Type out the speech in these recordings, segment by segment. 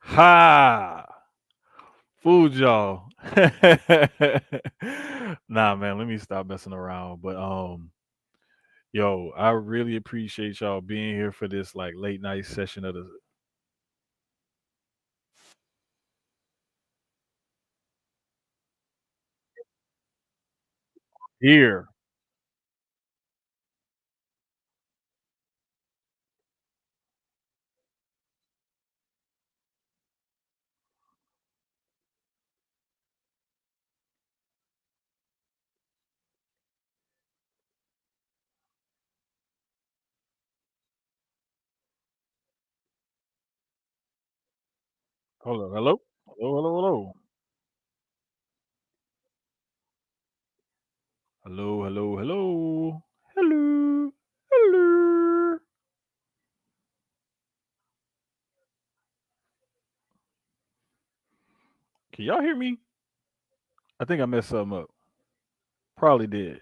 Ha! Fooled y'all. Nah, man, let me stop messing around. But yo, I really appreciate y'all being here for this like late night session of the here. Hold on. Hello? Hello, hello, hello. Hello, hello, hello. Hello. Hello. Can y'all hear me? I think I messed something up. Probably did.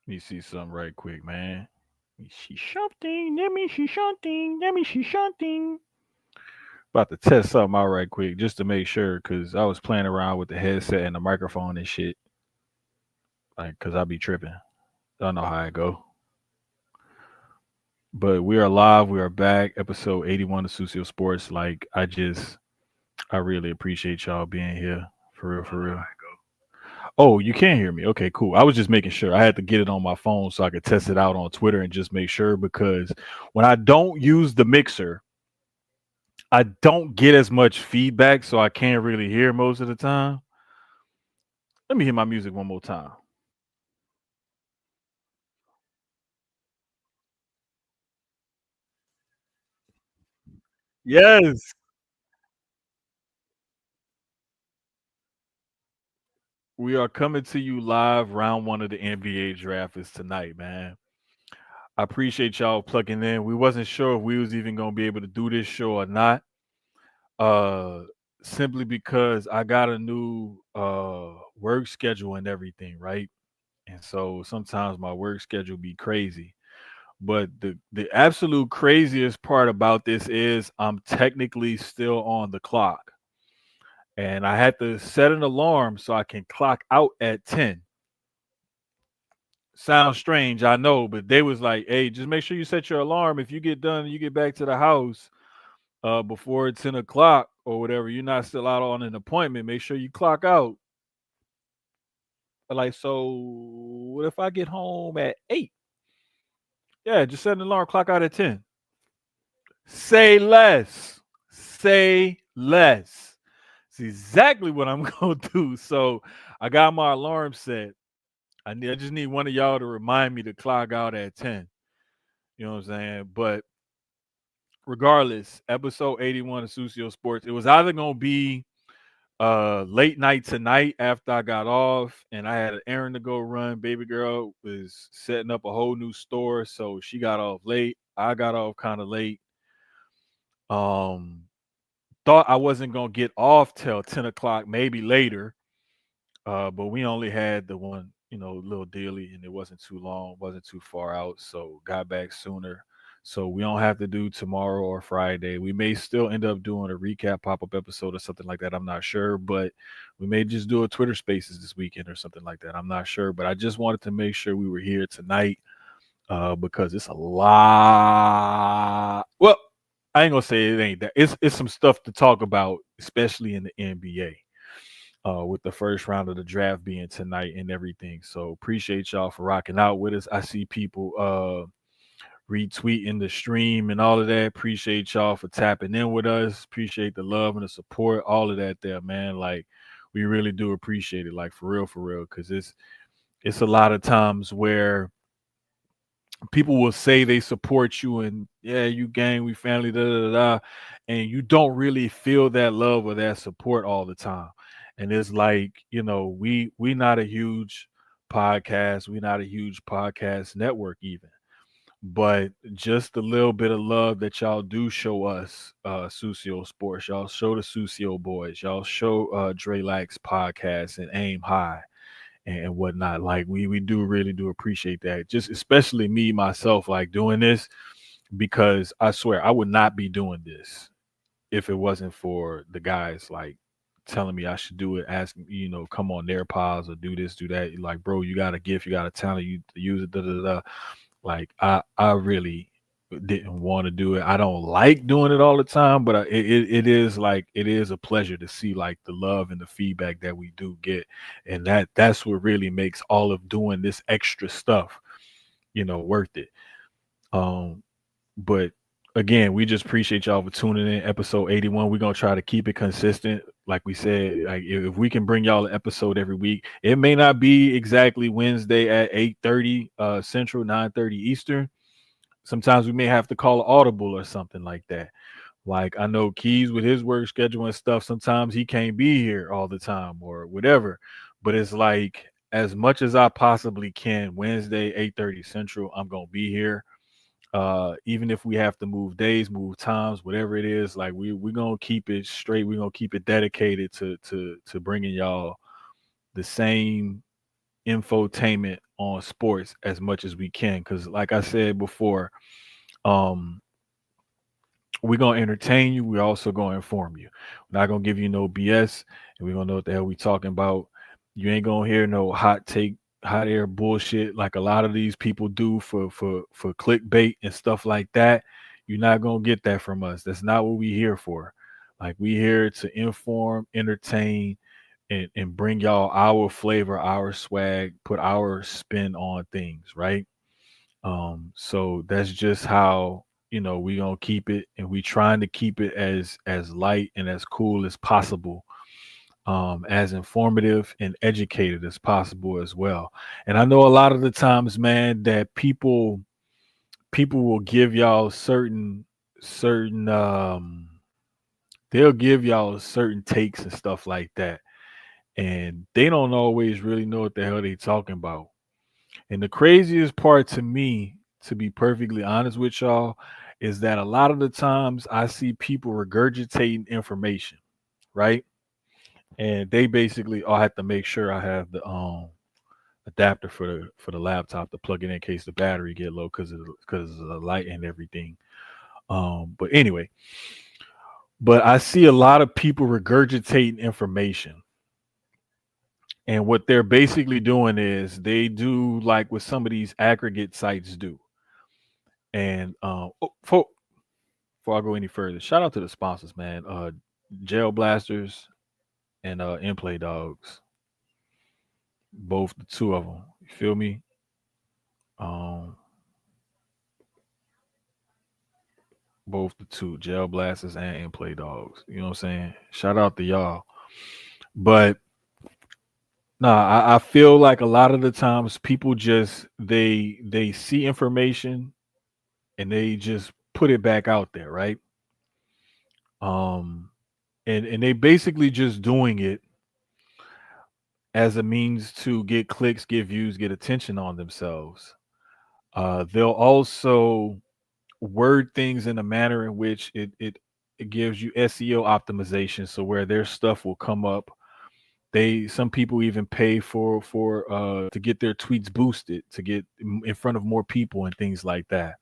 Let me see something right quick, man. Let me see something. Let me see something. Let me see something. About to test something out right quick just to make sure, cause I was playing around with the headset and the microphone and shit. Like, cause I be tripping. I don't know how I go. But we are live. We are back. Episode 81 of Sucio Sports. Like, I really appreciate y'all being here. For real, for real. Oh, you can hear me. Okay, cool. I was just making sure. I had to get it on my phone so I could test it out on Twitter and just make sure because when I don't use the mixer, I don't get as much feedback, so I can't really hear most of the time. Let me hear my music one more time. Yes. We are coming to you live. Round one of the NBA draft is tonight, man. I appreciate y'all plugging in. We wasn't sure if we was even gonna be able to do this show or not. Uh Simply because I got a new work schedule and everything, right? And so sometimes my work schedule be crazy. But the absolute craziest part about this is I'm technically still on the clock. And I had to set an alarm so I can clock out at 10. Sounds strange, I know, but they was like, "Hey, just make sure you set your alarm. If you get done, you get back to the house before 10 o'clock or whatever. You're not still out on an appointment. Make sure you clock out." Like, so what if I get home at 8? Yeah, just set an alarm, clock out at 10. Say less. Say less. It's exactly what I'm gonna do. So I got my alarm set. I just need one of y'all to remind me to clock out at 10. You know what I'm saying? But regardless, episode 81 of Sucio Sports, it was either gonna be late night tonight after I got off and I had an errand to go run. Baby girl was setting up a whole new store, so she got off late. I got off kind of late. Um Thought I wasn't gonna get off till 10 o'clock, maybe later. But we only had the one, little daily, and it wasn't too long, wasn't too far out, so got back sooner. So we don't have to do tomorrow or Friday. We may still end up doing a recap pop-up episode or something like that. I'm not sure, but we may just do a Twitter Spaces this weekend or something like that. I'm not sure, but I just wanted to make sure we were here tonight because it's a lot. Well, I ain't gonna say it ain't that. It's some stuff to talk about, especially in the NBA with the first round of the draft being tonight and everything. So appreciate y'all for rocking out with us. I see people retweeting the stream and all of that. Appreciate y'all for tapping in with us. Appreciate the love and the support, all of that there, man. Like we really do appreciate it, like for real, because it's a lot of times where people will say they support you and yeah, you gang, we family, da da da, da, and you don't really feel that love or that support all the time. And it's like, we not a huge podcast, we not a huge podcast network even. But just a little bit of love that y'all do show us, Sucio Sports. Y'all show the Sucio boys. Y'all show Dre Lax podcast and Aim High and whatnot. Like we do really do appreciate that. Just especially me myself, like doing this, because I swear I would not be doing this if it wasn't for the guys like telling me I should do it, asking, come on their pods or do this, do that. Like, bro, you got a gift, you got a talent, you use it, da da da. Like I really didn't want to do it. I don't like doing it all the time, but it is like it is a pleasure to see like the love and the feedback that we do get, and that's what really makes all of doing this extra stuff, worth it. Um, but again, we just appreciate y'all for tuning in. Episode 81. We're gonna try to keep it consistent. Like we said, like if we can bring y'all an episode every week, it may not be exactly Wednesday at 8:30 Central, 9:30 Eastern. Sometimes we may have to call an audible or something like that. Like I know Keyz with his work schedule and stuff, sometimes he can't be here all the time or whatever. But it's like as much as I possibly can, Wednesday, 8:30 Central, I'm gonna be here. Even if we have to move days, move times, whatever it is, like we're gonna keep it straight. We're gonna keep it dedicated to bringing y'all the same infotainment on sports as much as we can. Because like I said before, um we're gonna entertain you. We're also gonna inform you. We're not gonna give you no BS, and we're gonna know what the hell we talking about. You ain't gonna hear no hot take, hot air bullshit like a lot of these people do for clickbait and stuff like that. You're not gonna get that from us. That's not what we here for. Like we here to inform, entertain, and bring y'all our flavor, our swag, put our spin on things, right? So that's just how we gonna keep it, and we trying to keep it as light and as cool as possible, as informative and educated as possible as well. And I know a lot of the times, man, that people will give y'all certain they'll give y'all certain takes and stuff like that, and they don't always really know what the hell they talking about. And the craziest part to me, to be perfectly honest with y'all, is that a lot of the times I see people regurgitating information, right? And they basically, I have to make sure I have the adapter for the laptop to plug it in case the battery get low because of the light and everything. But anyway, but I see a lot of people regurgitating information. And what they're basically doing is they do like what some of these aggregate sites do. And before I go any further, shout out to the sponsors, man. Jail Blasters and Inplay Dogs. Both the two of them. You feel me? Um, both the two, Jail Blasters and Inplay Dogs. You know what I'm saying? Shout out to y'all. But nah, I feel like a lot of the times people just they see information and they just put it back out there, right? Um, and they basically just doing it as a means to get clicks, get views, get attention on themselves. They'll also word things in a manner in which it gives you SEO optimization, so where their stuff will come up. Some people even pay for to get their tweets boosted, to get in front of more people and things like that.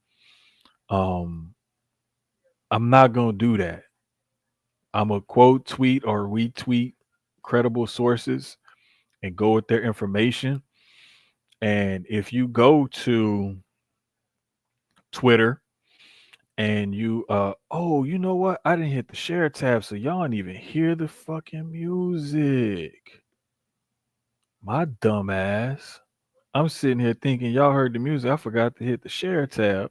Um, I'm not gonna do that. I'm a quote tweet or retweet credible sources and go with their information. And if you go to Twitter and you oh, you know what? I didn't hit the share tab, so y'all didn't even hear the fucking music. My dumb ass. I'm sitting here thinking y'all heard the music. I forgot to hit the share tab.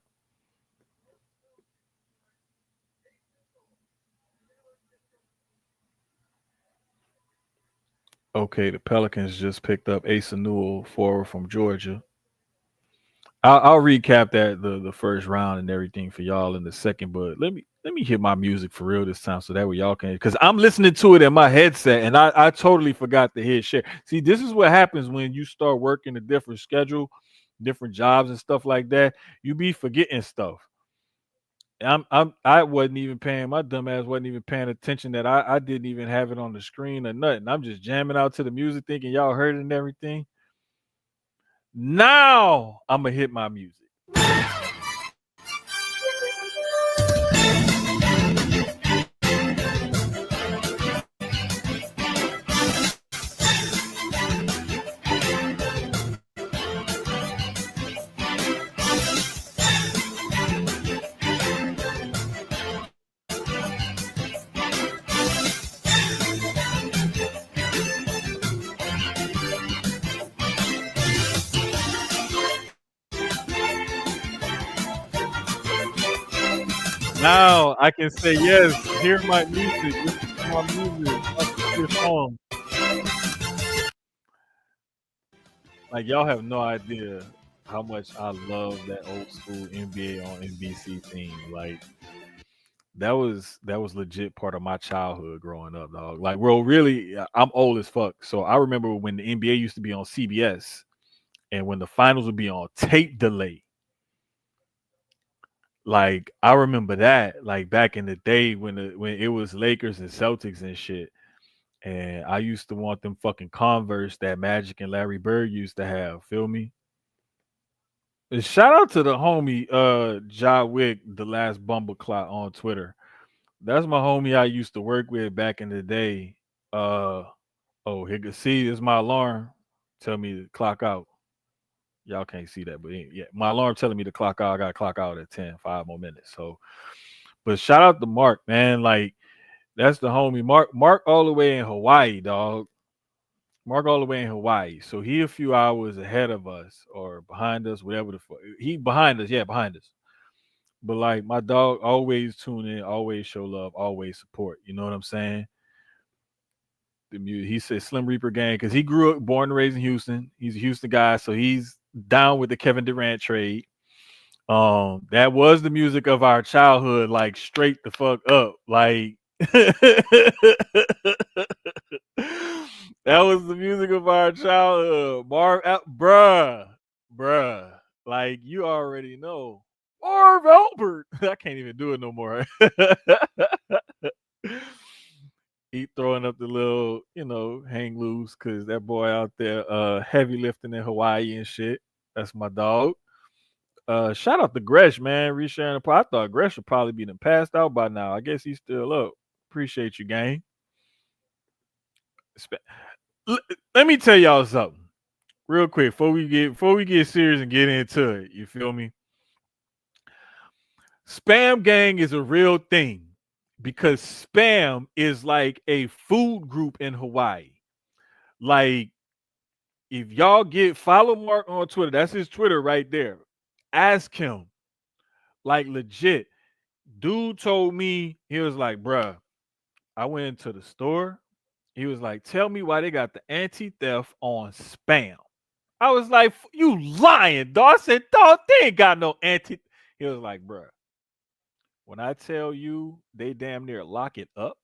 Okay, the Pelicans just picked up Asa Newell, forward from Georgia. I'll recap that the first round and everything for y'all in a second, but let me hit my music for real this time so that way y'all can, because I'm listening to it in my headset and I totally forgot to hit share. See, this is what happens when you start working a different schedule, different jobs and stuff like that. You be forgetting stuff. I wasn't even paying, my dumb ass wasn't even paying attention that I didn't even have it on the screen or nothing. I'm just jamming out to the music thinking y'all heard it and everything. Now I'm gonna hit my music. Now I can say yes. Hear my music. Listen to my music. Your song. Like y'all have no idea how much I love that old school NBA on NBC theme. Like that was legit part of my childhood growing up, dog. Like, well, really, I'm old as fuck, so I remember when the NBA used to be on CBS, and when the finals would be on tape delay. Like I remember that, like back in the day when it was Lakers and Celtics and shit. And I used to want them fucking Converse that Magic and Larry Bird used to have. Feel me? And shout out to the homie Ja Wick, the last Bumbleclot on Twitter. That's my homie I used to work with back in the day. Uh oh, here go see, it's my alarm. Tell me to clock out. Y'all can't see that, but yeah, my alarm telling me to clock out. I gotta clock out at 10, 5 more minutes. So, but shout out to Mark, man. Like, that's the homie. Mark all the way in Hawaii, dog. Mark all the way in Hawaii. So he a few hours ahead of us or behind us, whatever the fuck. He behind us, yeah, behind us. But like my dog always tune in, always show love, always support. You know what I'm saying? The music. He said Slim Reaper gang because he grew up, born and raised in Houston. He's a Houston guy, so he's down with the Kevin Durant trade. That was the music of our childhood, like straight the fuck up. Like that was the music of our childhood. Bruh. Like you already know. Marv Albert. I can't even do it no more. He throwing up the little, hang loose because that boy out there heavy lifting in Hawaii and shit. That's my dog. Shout out to Gresh, man. Resharing the pot. I thought Gresh would probably be passed out by now. I guess he's still up. Appreciate you, gang. Let me tell y'all something real quick before we get serious and get into it. You feel me? Spam gang is a real thing because spam is like a food group in Hawaii. Like if y'all follow Mark on Twitter, that's his Twitter right there. Ask him, like legit. Dude told me, he was like, bruh, I went into the store. He was like, tell me why they got the anti-theft on spam. I was like, you lying, dog. I said, dog, they ain't got no anti. He was like, bruh, when I tell you they damn near lock it up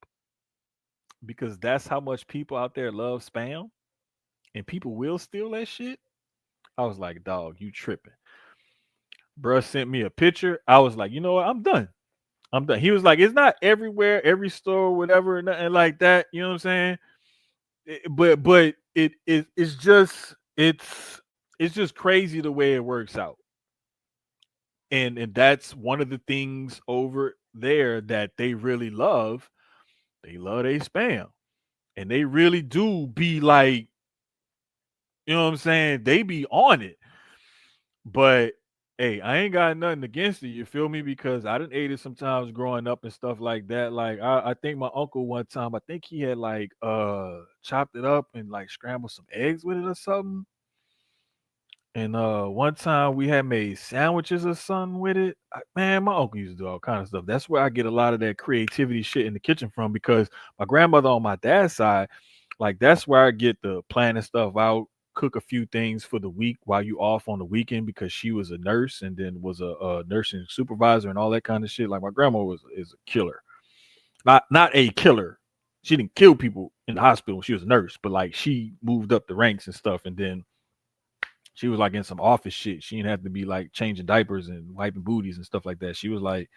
because that's how much people out there love spam and people will steal that shit. I was like, dog, you tripping. Bruh sent me a picture. I was like, you know what? I'm done. I'm done. He was like, it's not everywhere, every store, whatever, nothing like that. You know what I'm saying? But it's just crazy the way it works out. And that's one of the things over there that they really love. They love they spam. And they really do be like, you know what I'm saying? They be on it. But hey, I ain't got nothing against it. You feel me? Because I done ate it sometimes growing up and stuff like that. Like I think my uncle one time, I think he had like chopped it up and like scrambled some eggs with it or something. And one time we had made sandwiches or something with it. Man, my uncle used to do all kind of stuff. That's where I get a lot of that creativity shit in the kitchen from because my grandmother on my dad's side, like that's where I get the planning stuff out, cook a few things for the week while you off on the weekend because she was a nurse and then was a nursing supervisor and all that kind of shit. Like my grandma is a killer, not a killer. She didn't kill people in the hospital. She was a nurse, but like she moved up the ranks and stuff, and then she was like in some office shit. She didn't have to be like changing diapers and wiping booties and stuff like that. She was like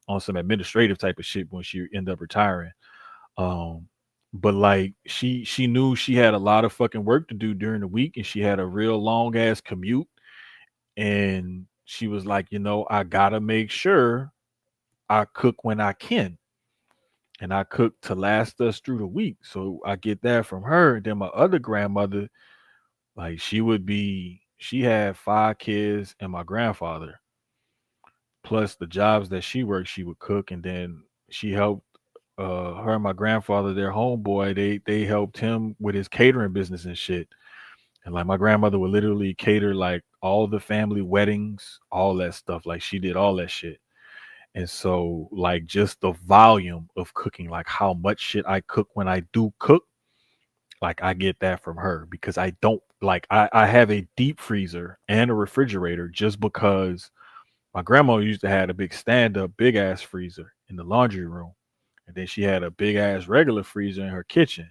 on some administrative type of shit when she ended up retiring. Um, But like she knew she had a lot of fucking work to do during the week, and she had a real long ass commute. And she was like, I gotta make sure I cook when I can. And I cook to last us through the week. So I get that from her. And then my other grandmother, like she had 5 kids and my grandfather, plus the jobs that she worked, she would cook. And then she helped her and my grandfather, their homeboy, they helped him with his catering business and shit. And like my grandmother would literally cater like all the family weddings, all that stuff. Like she did all that shit. And so like just the volume of cooking, like how much shit I cook when I do cook, like I get that from her because I don't like I have a deep freezer and a refrigerator just because my grandma used to have a big stand up, big ass freezer in the laundry room. And then she had a big ass regular freezer in her kitchen.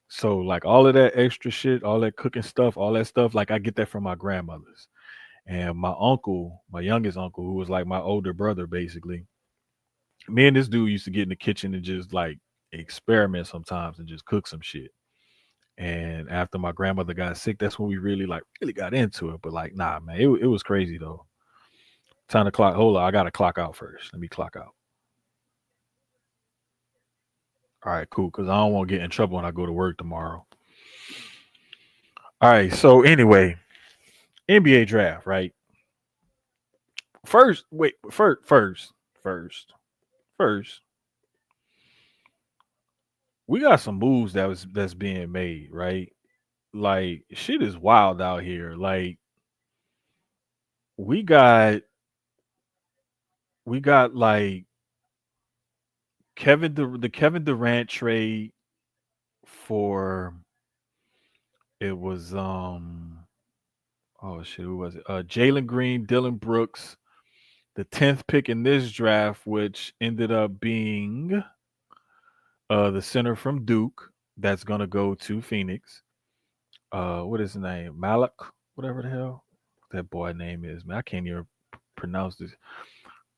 So like all of that extra shit, all that cooking stuff, all that stuff, like I get that from my grandmothers. And my uncle, my youngest uncle, who was like my older brother, basically, me and this dude used to get in the kitchen and just like experiment sometimes and just cook some shit. And after my grandmother got sick, that's when we really got into it. But like, nah, man, it was crazy though. Time to clock. Hold on, I gotta clock out first. Let me clock out. All right, cool. Cause I don't want to get in trouble when I go to work tomorrow. All right. So anyway, NBA draft, right? First, wait, first, we got some moves that's being made, right? Like shit is wild out here. Like we got like the Kevin Durant trade for it was oh shit, who was it? Jalen Green, Dylan Brooks, the 10th pick in this draft, which ended up being the center from Duke that's gonna go to Phoenix. What is his name? Malik, whatever the hell that boy name is, man. I can't even pronounce this.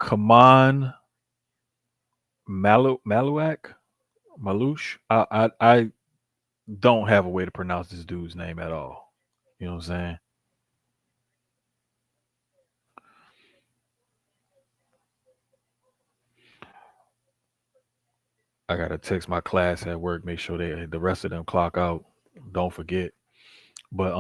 Kaman Maluak? Malush? I don't have a way to pronounce this dude's name at all. You know what I'm saying? I gotta text my class at work, make sure the rest of them clock out. Don't forget. But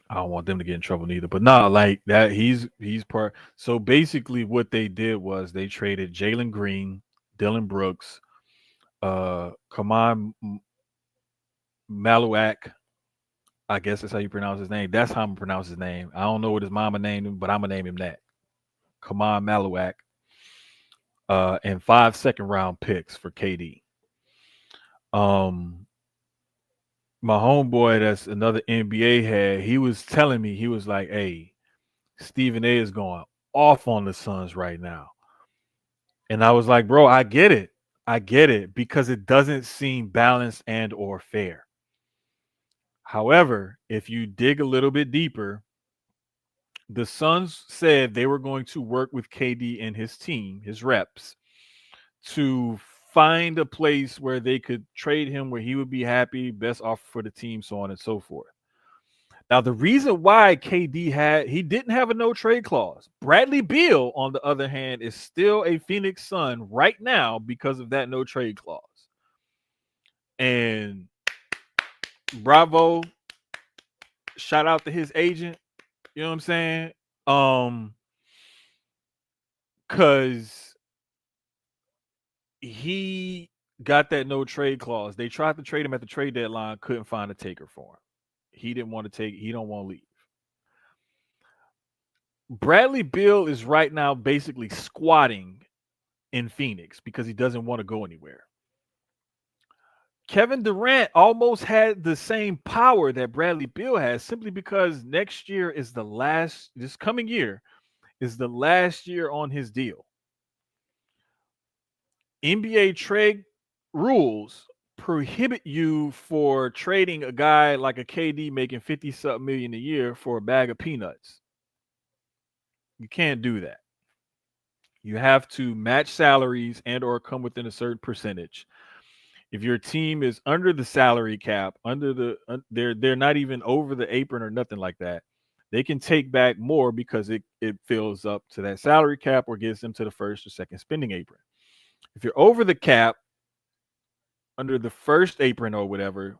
I don't want them to get in trouble neither. But nah, like that he's part. So basically what they did was they traded Jalen Green, Dylan Brooks, Kaman Maluak. I guess that's how you pronounce his name. That's how I'm gonna pronounce his name. I don't know what his mama named him, but I'm gonna name him that. Kaman Maluak. And 5 second round picks for KD. Um, my homeboy, that's another NBA head, he was telling me, he was like, "Hey, Stephen A is going off on the Suns right now," and I was like, "Bro, I get it, because it doesn't seem balanced and or fair." However, if you dig a little bit deeper, the Suns said they were going to work with KD and his team, his reps, to find a place where they could trade him where he would be happy, best offer for the team, so on and so forth. Now, the reason why he didn't have a no trade clause. Bradley Beal, on the other hand, is still a Phoenix Sun right now because of that no trade clause. And bravo, shout out to his agent. You know what I'm saying? Cause he got that no trade clause. They tried to trade him at the trade deadline, couldn't find a taker for him. He didn't want to take, he don't want to leave. Bradley Beal is right now basically squatting in Phoenix because he doesn't want to go anywhere. Kevin Durant almost had the same power that Bradley Beal has simply because next year is this coming year is the last year on his deal. NBA trade rules prohibit you for trading a guy like a KD making 50 something million a year for a bag of peanuts. You can't do that. You have to match salaries and or come within a certain percentage. If your team is under the salary cap, under they're not even over the apron or nothing like that. They can take back more because it fills up to that salary cap or gets them to the first or second spending apron. If you're over the cap, under the first apron or whatever,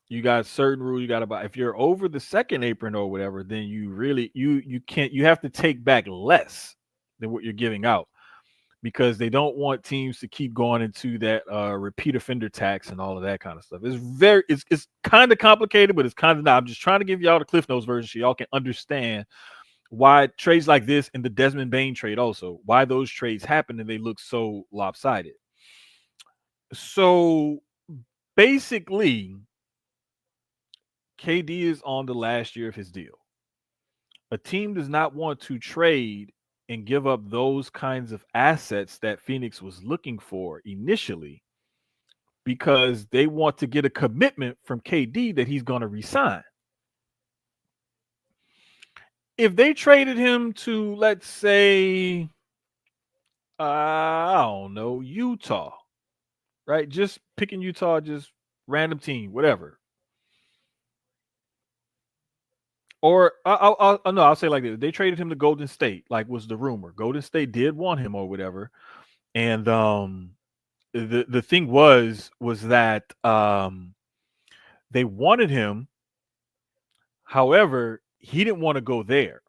you got certain rules you got to buy. If you're over the second apron or whatever, then you really you can't you have to take back less than what you're giving out because they don't want teams to keep going into that repeat offender tax and all of that kind of stuff. It's kind of complicated, but it's kind of not. I'm just trying to give y'all the Cliff Notes version so y'all can understand why trades like this and the Desmond Bain trade also, why those trades happen and they look so lopsided. So basically, KD is on the last year of his deal. A team does not want to trade and give up those kinds of assets that Phoenix was looking for initially because they want to get a commitment from KD that he's going to resign. If they traded him to, let's say, I don't know, Utah, right? Just picking Utah, just random team, whatever. Or I'll say like this: they traded him to Golden State, like was the rumor. Golden State did want him or whatever, and the thing was that they wanted him. However, he didn't want to go there.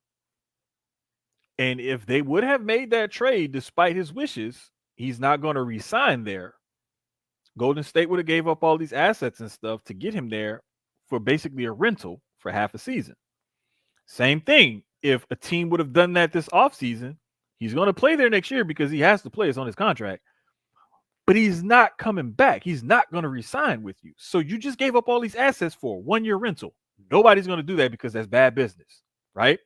And if they would have made that trade despite his wishes, he's not going to resign there. Golden State would have gave up all these assets and stuff to get him there for basically a rental for half a season. Same thing. If a team would have done that this offseason, he's going to play there next year because he has to play. It's on his contract. But he's not coming back. He's not going to resign with you. So you just gave up all these assets for a 1-year rental. Nobody's going to do that because that's bad business, right?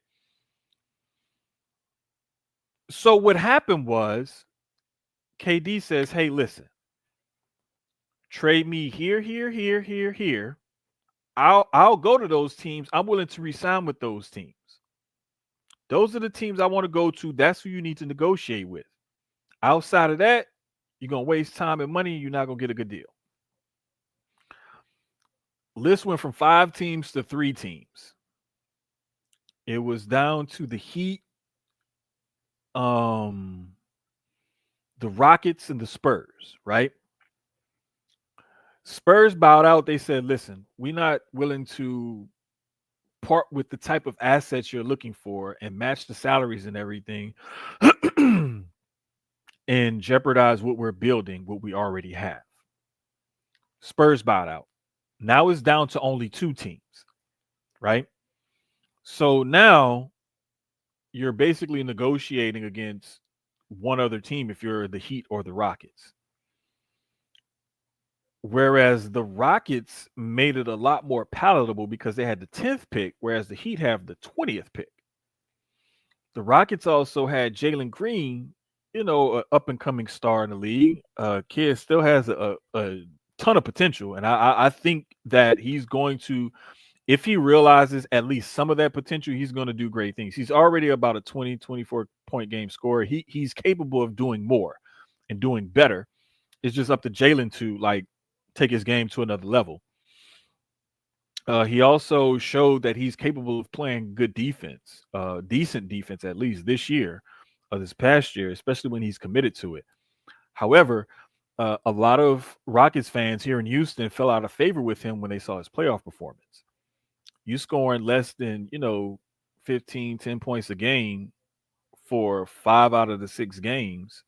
So what happened was KD says, hey, listen, trade me here, here, here, here, here. I'll go to those teams. I'm willing to resign with those teams. Those are the teams I want to go to. That's who you need to negotiate with. Outside of that, you're going to waste time and money. You're not going to get a good deal. List went from 5 teams to 3 teams. It was down to the Heat, the Rockets, and the Spurs, right? Spurs bowed out. They said, listen, we're not willing to part with the type of assets you're looking for and match the salaries and everything and jeopardize what we're building, what we already have. Spurs bowed out. Now it's down to only 2 teams, right? So now you're basically negotiating against one other team if you're the Heat or the Rockets. Whereas the Rockets made it a lot more palatable because they had the 10th pick, whereas the Heat have the 20th pick. The Rockets also had Jalen Green, an up-and-coming star in the league. Kid still has a ton of potential, and I think that he's going to, if he realizes at least some of that potential, he's going to do great things. He's already about a 20, 24-point game scorer. He's capable of doing more and doing better. It's just up to Jalen to, take his game to another level. He also showed that he's capable of playing good defense, decent defense at least this year, this past year, especially when he's committed to it. However, a lot of Rockets fans here in Houston fell out of favor with him when they saw his playoff performance. You scoring less than, 15, 10 points a game for 5 out of the 6 games,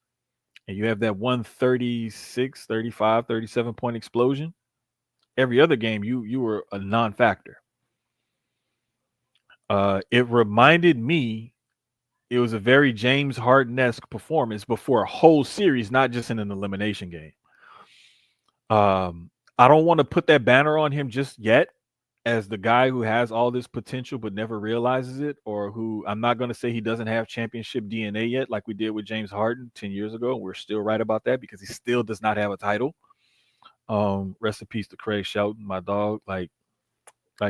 and you have that 136, 35, 37-point explosion. Every other game, you were a non-factor. It reminded me, it was a very James Harden-esque performance before a whole series, not just in an elimination game. I don't want to put that banner on him just yet as the guy who has all this potential but never realizes it, or who, I'm not going to say he doesn't have championship DNA yet, like we did with James Harden 10 years ago. We're still right about that because he still does not have a title. Rest in peace to Craig Shelton, my dog. Like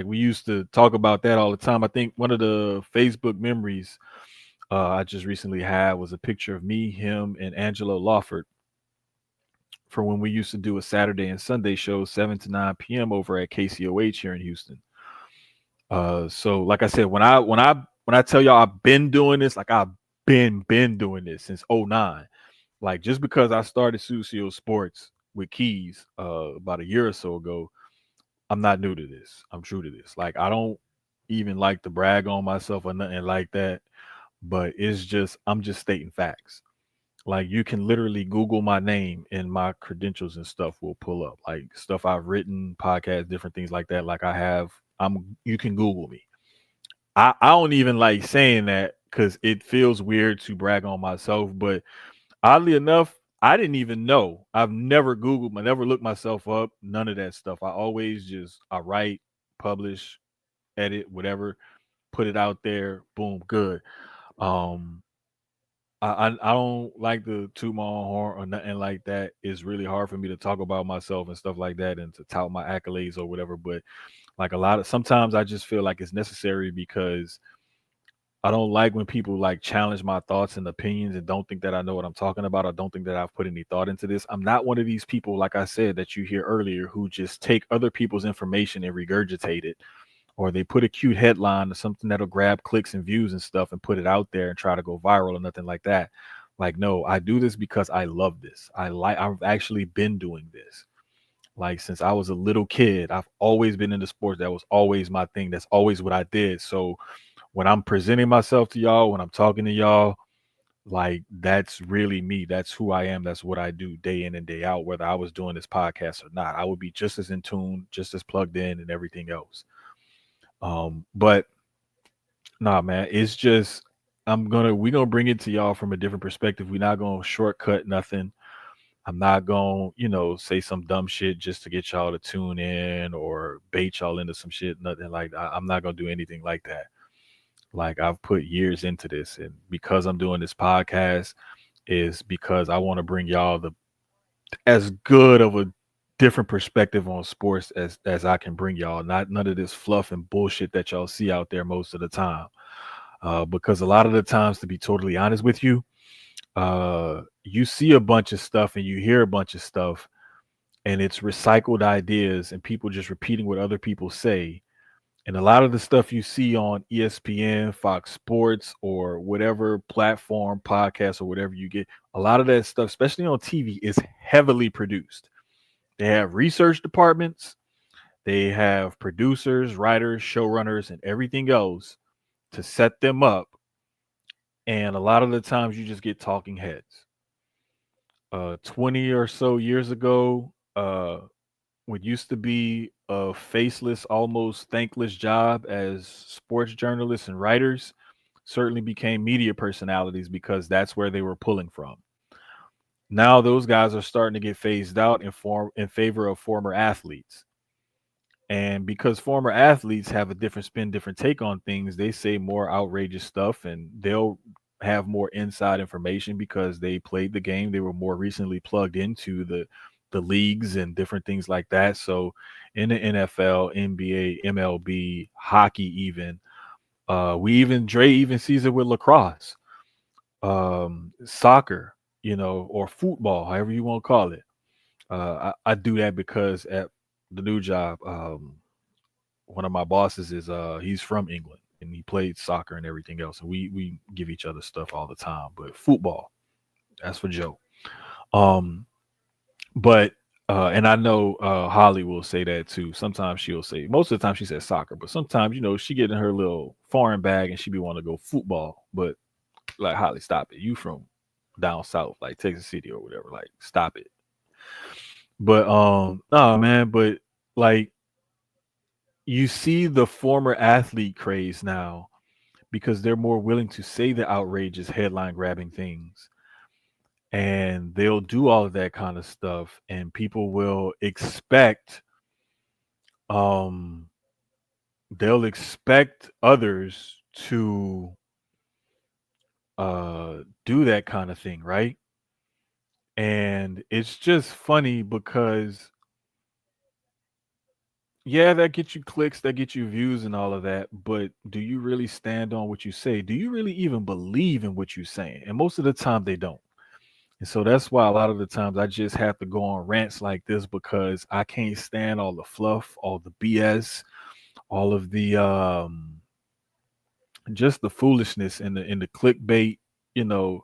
we used to talk about that all the time. I think one of the Facebook memories I just recently had was a picture of me, him, and Angelo Lawford for when we used to do a Saturday and Sunday show, 7 to 9 p.m. over at KCOH here in Houston. So like I said, when I tell y'all I've been doing this, like I've been doing this since '09. Like just because I started Sucio Sports with Keyz about a year or so ago, I'm not new to this. I'm true to this. Like I don't even like to brag on myself or nothing like that, but it's just I'm just stating facts. Like you can literally Google my name and my credentials and stuff will pull up. Like stuff I've written, podcasts, different things like that. Like I have, you can Google me. I don't even like saying that because it feels weird to brag on myself. But oddly enough, I didn't even know. I've never Googled, I never looked myself up, none of that stuff. I always just I write, publish, edit, whatever, put it out there, boom, good. Um I don't like to toot my own horn or nothing like that. It's really hard for me to talk about myself and stuff like that and to tout my accolades or whatever. But like a lot of sometimes I just feel like it's necessary because I don't like when people like challenge my thoughts and opinions and don't think that I know what I'm talking about. I don't think that I've put any thought into this. I'm not one of these people, like I said, that you hear earlier, who just take other people's information and regurgitate it, or they put a cute headline or something that'll grab clicks and views and stuff and put it out there and try to go viral or nothing like that. Like, no, I do this because I love this. I've actually been doing this. Like since I was a little kid, I've always been into sports. That was always my thing. That's always what I did. So when I'm presenting myself to y'all, when I'm talking to y'all, like that's really me. That's who I am. That's what I do day in and day out, whether I was doing this podcast or not. I would be just as in tune, just as plugged in and everything else. But nah, man, it's just we're gonna bring it to y'all from a different perspective. We're not gonna shortcut nothing. I'm not gonna, say some dumb shit just to get y'all to tune in or bait y'all into some shit. Nothing like that. I'm not gonna do anything like that. Like I've put years into this, and because I'm doing this podcast, is because I want to bring y'all the as good of a different perspective on sports as I can bring y'all. Not none of this fluff and bullshit that y'all see out there most of the time. Because a lot of the times, to be totally honest with you, you see a bunch of stuff and you hear a bunch of stuff, and it's recycled ideas and people just repeating what other people say. And a lot of the stuff you see on ESPN, Fox Sports, or whatever platform, podcast, or whatever you get, a lot of that stuff, especially on TV, is heavily produced. They have research departments, they have producers, writers, showrunners, and everything else to set them up. And a lot of the times you just get talking heads. 20 or so years ago, what used to be a faceless, almost thankless job as sports journalists and writers certainly became media personalities because that's where they were pulling from. Now those guys are starting to get phased out in favor of former athletes. And because former athletes have a different spin, different take on things, they say more outrageous stuff and they'll have more inside information because they played the game. They were more recently plugged into the leagues and different things like that. So in the NFL, NBA, MLB, hockey, even we even Dre even sees it with lacrosse, soccer, or football, however you want to call it. I do that because at the new job, one of my bosses is he's from England and he played soccer and everything else. And we give each other stuff all the time. But football, that's for Joe. Um, but and I know Holly will say that too. Sometimes she'll say most of the time she says soccer, but sometimes she get in her little foreign bag and she be want to go football. But like Holly, stop it. You from down south, like Texas City or whatever. Like stop it. But no man, but like you see the former athlete craze now because they're more willing to say the outrageous headline grabbing things and they'll do all of that kind of stuff and people will expect um they'll expect others to do that kind of thing, right? And it's just funny because yeah, that gets you clicks, that gets you views and all of that, but do you really stand on what you say? Do you really even believe in what you're saying? And most of the time they don't. And so that's why a lot of the times I just have to go on rants like this because I can't stand all the fluff, all the BS, all of the just the foolishness and the clickbait, you know.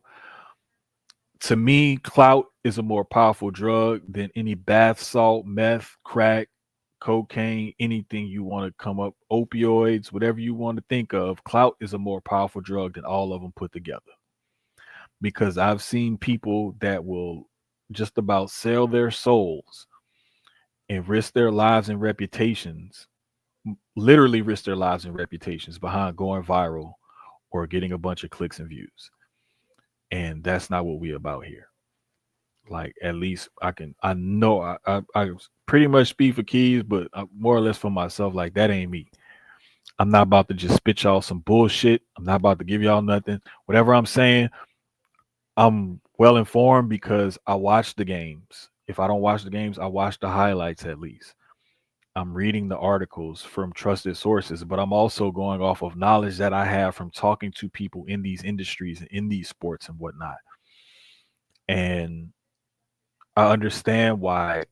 To me, clout is a more powerful drug than any bath salt, meth, crack, cocaine, anything you want to come up, opioids, whatever you want to think of. Clout is a more powerful drug than all of them put together. Because I've seen people that will just about sell their souls and risk their lives and reputations, literally risk their lives and reputations behind going viral or getting a bunch of clicks and views. And that's not what we about here. Like at least I know I pretty much speak for Keyz, but more or less for myself. Like that ain't me. I'm not about to just spit y'all some bullshit. I'm not about to give y'all nothing. Whatever I'm saying, I'm well informed because I watch the games. If I don't watch the games, I watch the highlights at least. I'm reading the articles from trusted sources, but I'm also going off of knowledge that I have from talking to people in these industries and in these sports and whatnot. And I understand why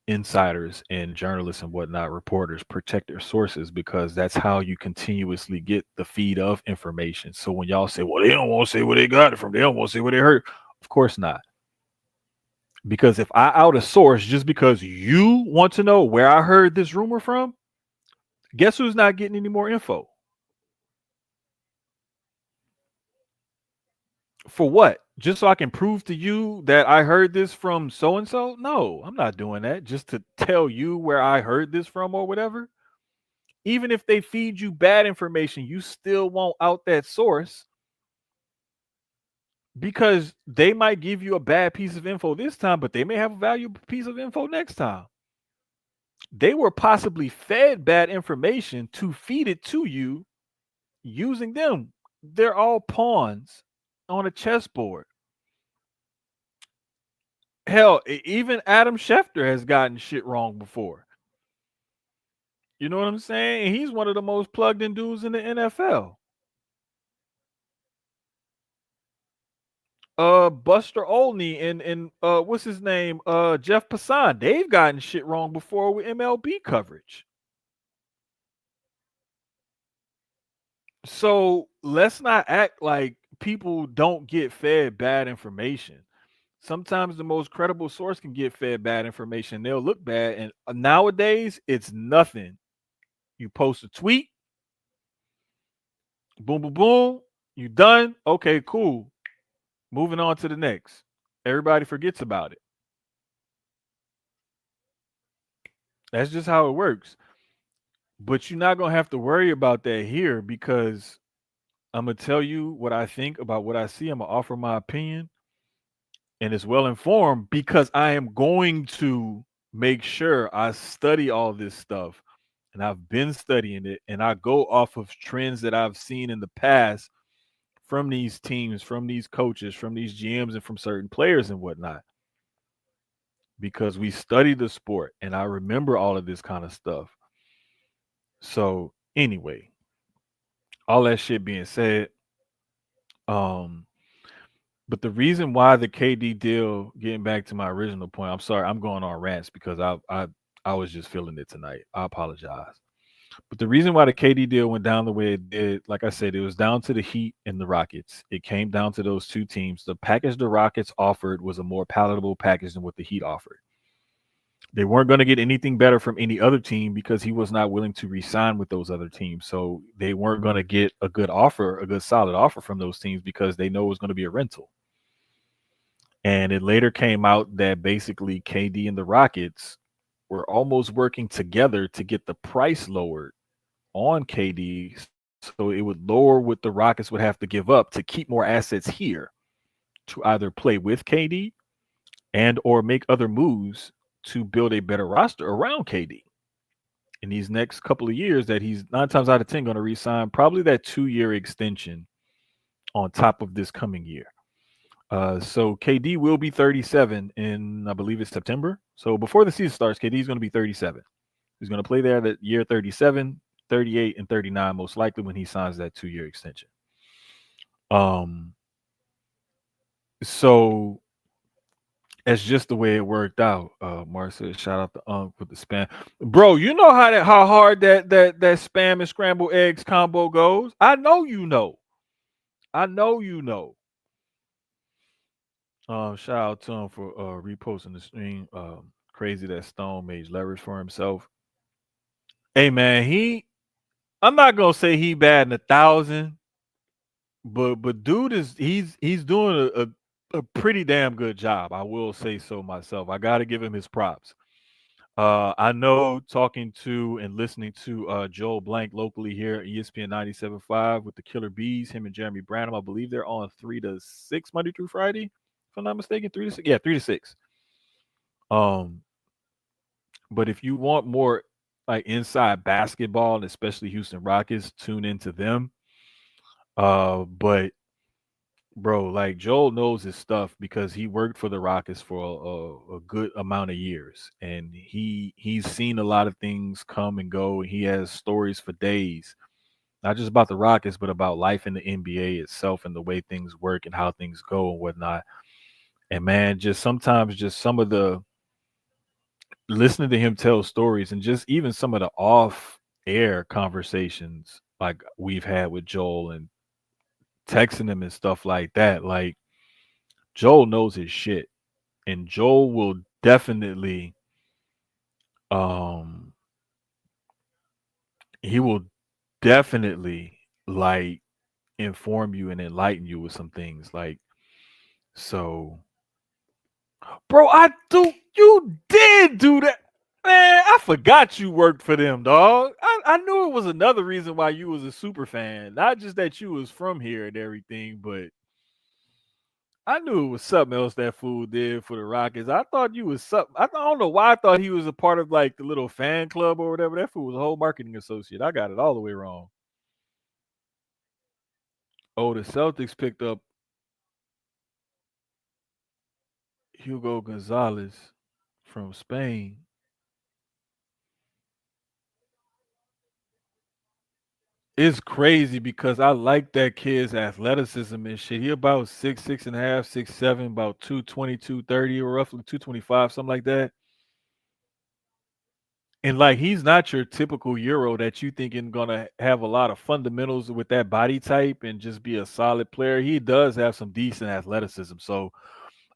insiders and journalists and whatnot, reporters protect their sources because that's how you continuously get the feed of information. So when y'all say, well, they don't want to say where they got it from, they don't want to say where they heard, of course not. Because if I out a source just because you want to know where I heard this rumor from, guess who's not getting any more info? For what? Just so I can prove to you that I heard this from so and so? No, I'm not doing that just to tell you where I heard this from or whatever. Even if they feed you bad information, you still won't out that source because they might give you a bad piece of info this time, but they may have a valuable piece of info next time. They were possibly fed bad information to feed it to you using them. They're all pawns on a chessboard. Hell, even Adam Schefter has gotten shit wrong before. You know what I'm saying? And he's one of the most plugged in dudes in the NFL. Buster Olney and what's his name? Jeff Passan. They've gotten shit wrong before with MLB coverage. So let's not act like people don't get fed bad information. Sometimes the most credible source can get fed bad information. They'll look bad. And nowadays, it's nothing. You post a tweet, boom, boom, boom, you done. Okay, cool. Moving on to the next. Everybody forgets about it. That's just how it works. But you're not going to have to worry about that here because I'm going to tell you what I think about what I see. I'm going to offer my opinion and it's well informed because I am going to make sure I study all this stuff and I've been studying it and I go off of trends that I've seen in the past from these teams, from these coaches, from these GMs, and from certain players and whatnot. Because we study the sport and I remember all of this kind of stuff. So anyway, all that shit being said, um, but the reason why the KD deal, getting back to my original point, I'm sorry, I'm going on rants because I was just feeling it tonight. I apologize. But the reason why the KD deal went down the way it did, like I said, it was down to the Heat and the Rockets. It came down to those two teams. The package the Rockets offered was a more palatable package than what the Heat offered. They weren't going to get anything better from any other team because he was not willing to re-sign with those other teams. So they weren't going to get a good offer, a good solid offer from those teams because they know it was going to be a rental. And it later came out that basically KD and the Rockets were almost working together to get the price lowered on KD so it would lower what the Rockets would have to give up to keep more assets here to either play with KD and or make other moves to build a better roster around KD in these next couple of years that he's 9 times out of 10 going to re-sign probably that 2-year extension on top of this coming year. So KD will be 37 in, I believe it's September. So before the season starts, KD is going to be 37. He's going to play there that year 37, 38, and 39, most likely when he signs that 2-year extension. So that's just the way it worked out. Mark said, "Shout out to Unc with the spam, bro. You know how hard that spam and scrambled eggs combo goes. I know you know. I know you know. Shout out to him for reposting the stream. Crazy that Stone made leverage for himself. Hey man, I'm not gonna say he bad in 1,000, but dude he's doing a pretty damn good job. I will say so myself. I gotta give him his props. I know talking to and listening to Joel Blank locally here at ESPN 97.5 with the Killer Bees, him and Jeremy Branham. I believe they're on 3 to 6 Monday through Friday, if I'm not mistaken. 3 to 6. Yeah, 3 to 6. Um, but if you want more like inside basketball and especially Houston Rockets, tune into them. But bro, like Joel knows his stuff because he worked for the Rockets for a good amount of years, and he's seen a lot of things come and go. And he has stories for days, not just about the Rockets, but about life in the NBA itself and the way things work and how things go and whatnot. And man, just sometimes just some of the listening to him tell stories and just even some of the off air conversations like we've had with Joel and texting him and stuff like that, like Joel knows his shit, and Joel will definitely um he will definitely like inform you and enlighten you with some things like so bro, you did do that. Man, I forgot you worked for them, dog. I knew it was another reason why you was a super fan. Not just that you was from here and everything, but I knew it was something else that fool did for the Rockets. I thought you was something. I don't know why I thought he was a part of like the little fan club or whatever. That fool was a whole marketing associate. I got it all the way wrong. Oh, the Celtics picked up Hugo Gonzalez from Spain. It's crazy because I like that kid's athleticism and shit. He about 6'6.5", 6'7", about 220, 230, or roughly 225, something like that. And like he's not your typical Euro that you thinking gonna have a lot of fundamentals with that body type and just be a solid player. He does have some decent athleticism. So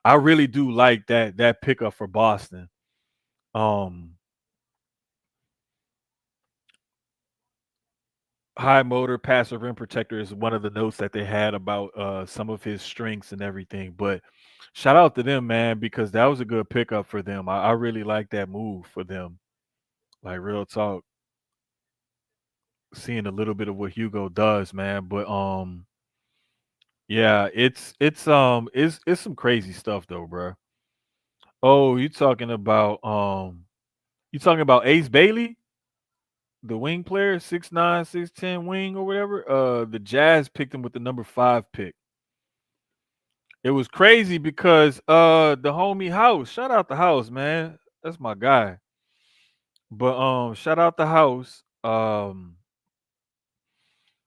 I really do like that pickup for Boston. Um High motor, passive rim protector is one of the notes that they had about some of his strengths and everything. But shout out to them, man, because that was a good pickup for them. I really like that move for them. Like real talk, seeing a little bit of what Hugo does, man. But yeah, it's some crazy stuff though, bro. Oh, you talking about Ace Bailey, the wing player, 6'9", 6'10" wing or whatever. The Jazz picked him with the number 5 pick. It was crazy because the homie House, shout out the House, man. That's my guy. But shout out the House.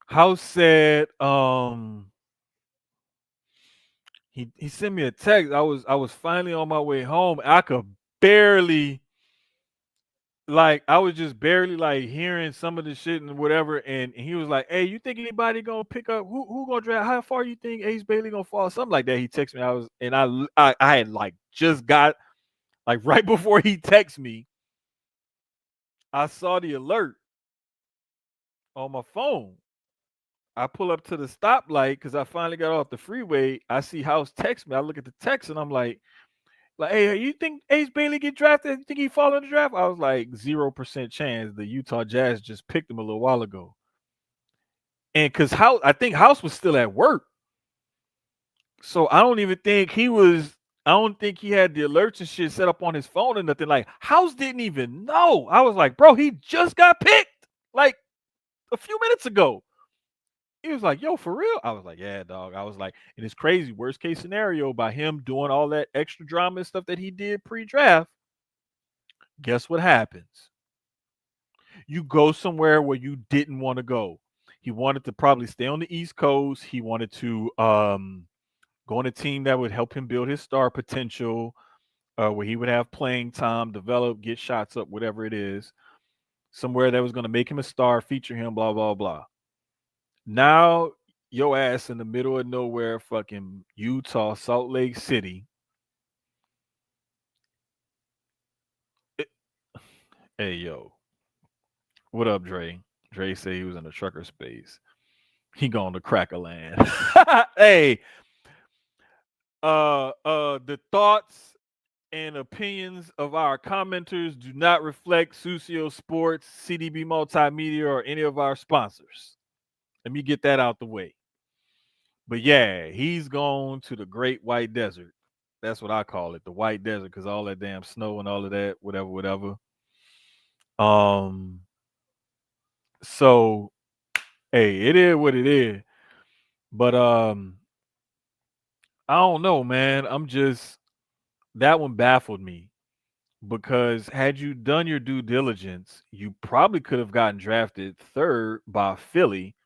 House said he sent me a text. I was finally on my way home. I could barely like I was just barely like hearing some of the shit and whatever. And he was like, "Hey, you think anybody gonna pick up who gonna draft? How far you think Ace Bailey gonna fall? Something like that." He texted me. I had like just got like right before he texted me. I saw the alert on my phone. I pull up to the stoplight because I finally got off the freeway. I see House text me. I look at the text and I'm like, hey, you think Ace Bailey get drafted? You think he fall in the draft? I was like 0% chance. The Utah Jazz just picked him a little while ago. And because House, I think House was still at work. So I don't even think he was. I don't think he had the alerts and shit set up on his phone or nothing. Like House didn't even know. I was like, bro, he just got picked like a few minutes ago. He was like, yo, for real? I was like, yeah, dog. I was like, and it's crazy. Worst case scenario by him doing all that extra drama and stuff that he did pre-draft. Guess what happens? You go somewhere where you didn't want to go. He wanted to probably stay on the East Coast. He wanted to go on a team that would help him build his star potential, where he would have playing time, develop, get shots up, whatever it is. Somewhere that was going to make him a star, feature him, blah, blah, blah. Now, your ass in the middle of nowhere, fucking Utah, Salt Lake City. It- hey, yo. What up, Dre? Dre say he was in a trucker space. He going to crack a land. Hey, the thoughts and opinions of our commenters do not reflect Susio Sports, CDB Multimedia, or any of our sponsors. Let me get that out the way. But yeah, he's gone to the Great White Desert. That's what I call it, the White Desert, because all that damn snow and all of that, whatever, whatever. Um, so hey, it is what it is. But I don't know, man. That one baffled me because had you done your due diligence, you probably could have gotten drafted third by Philly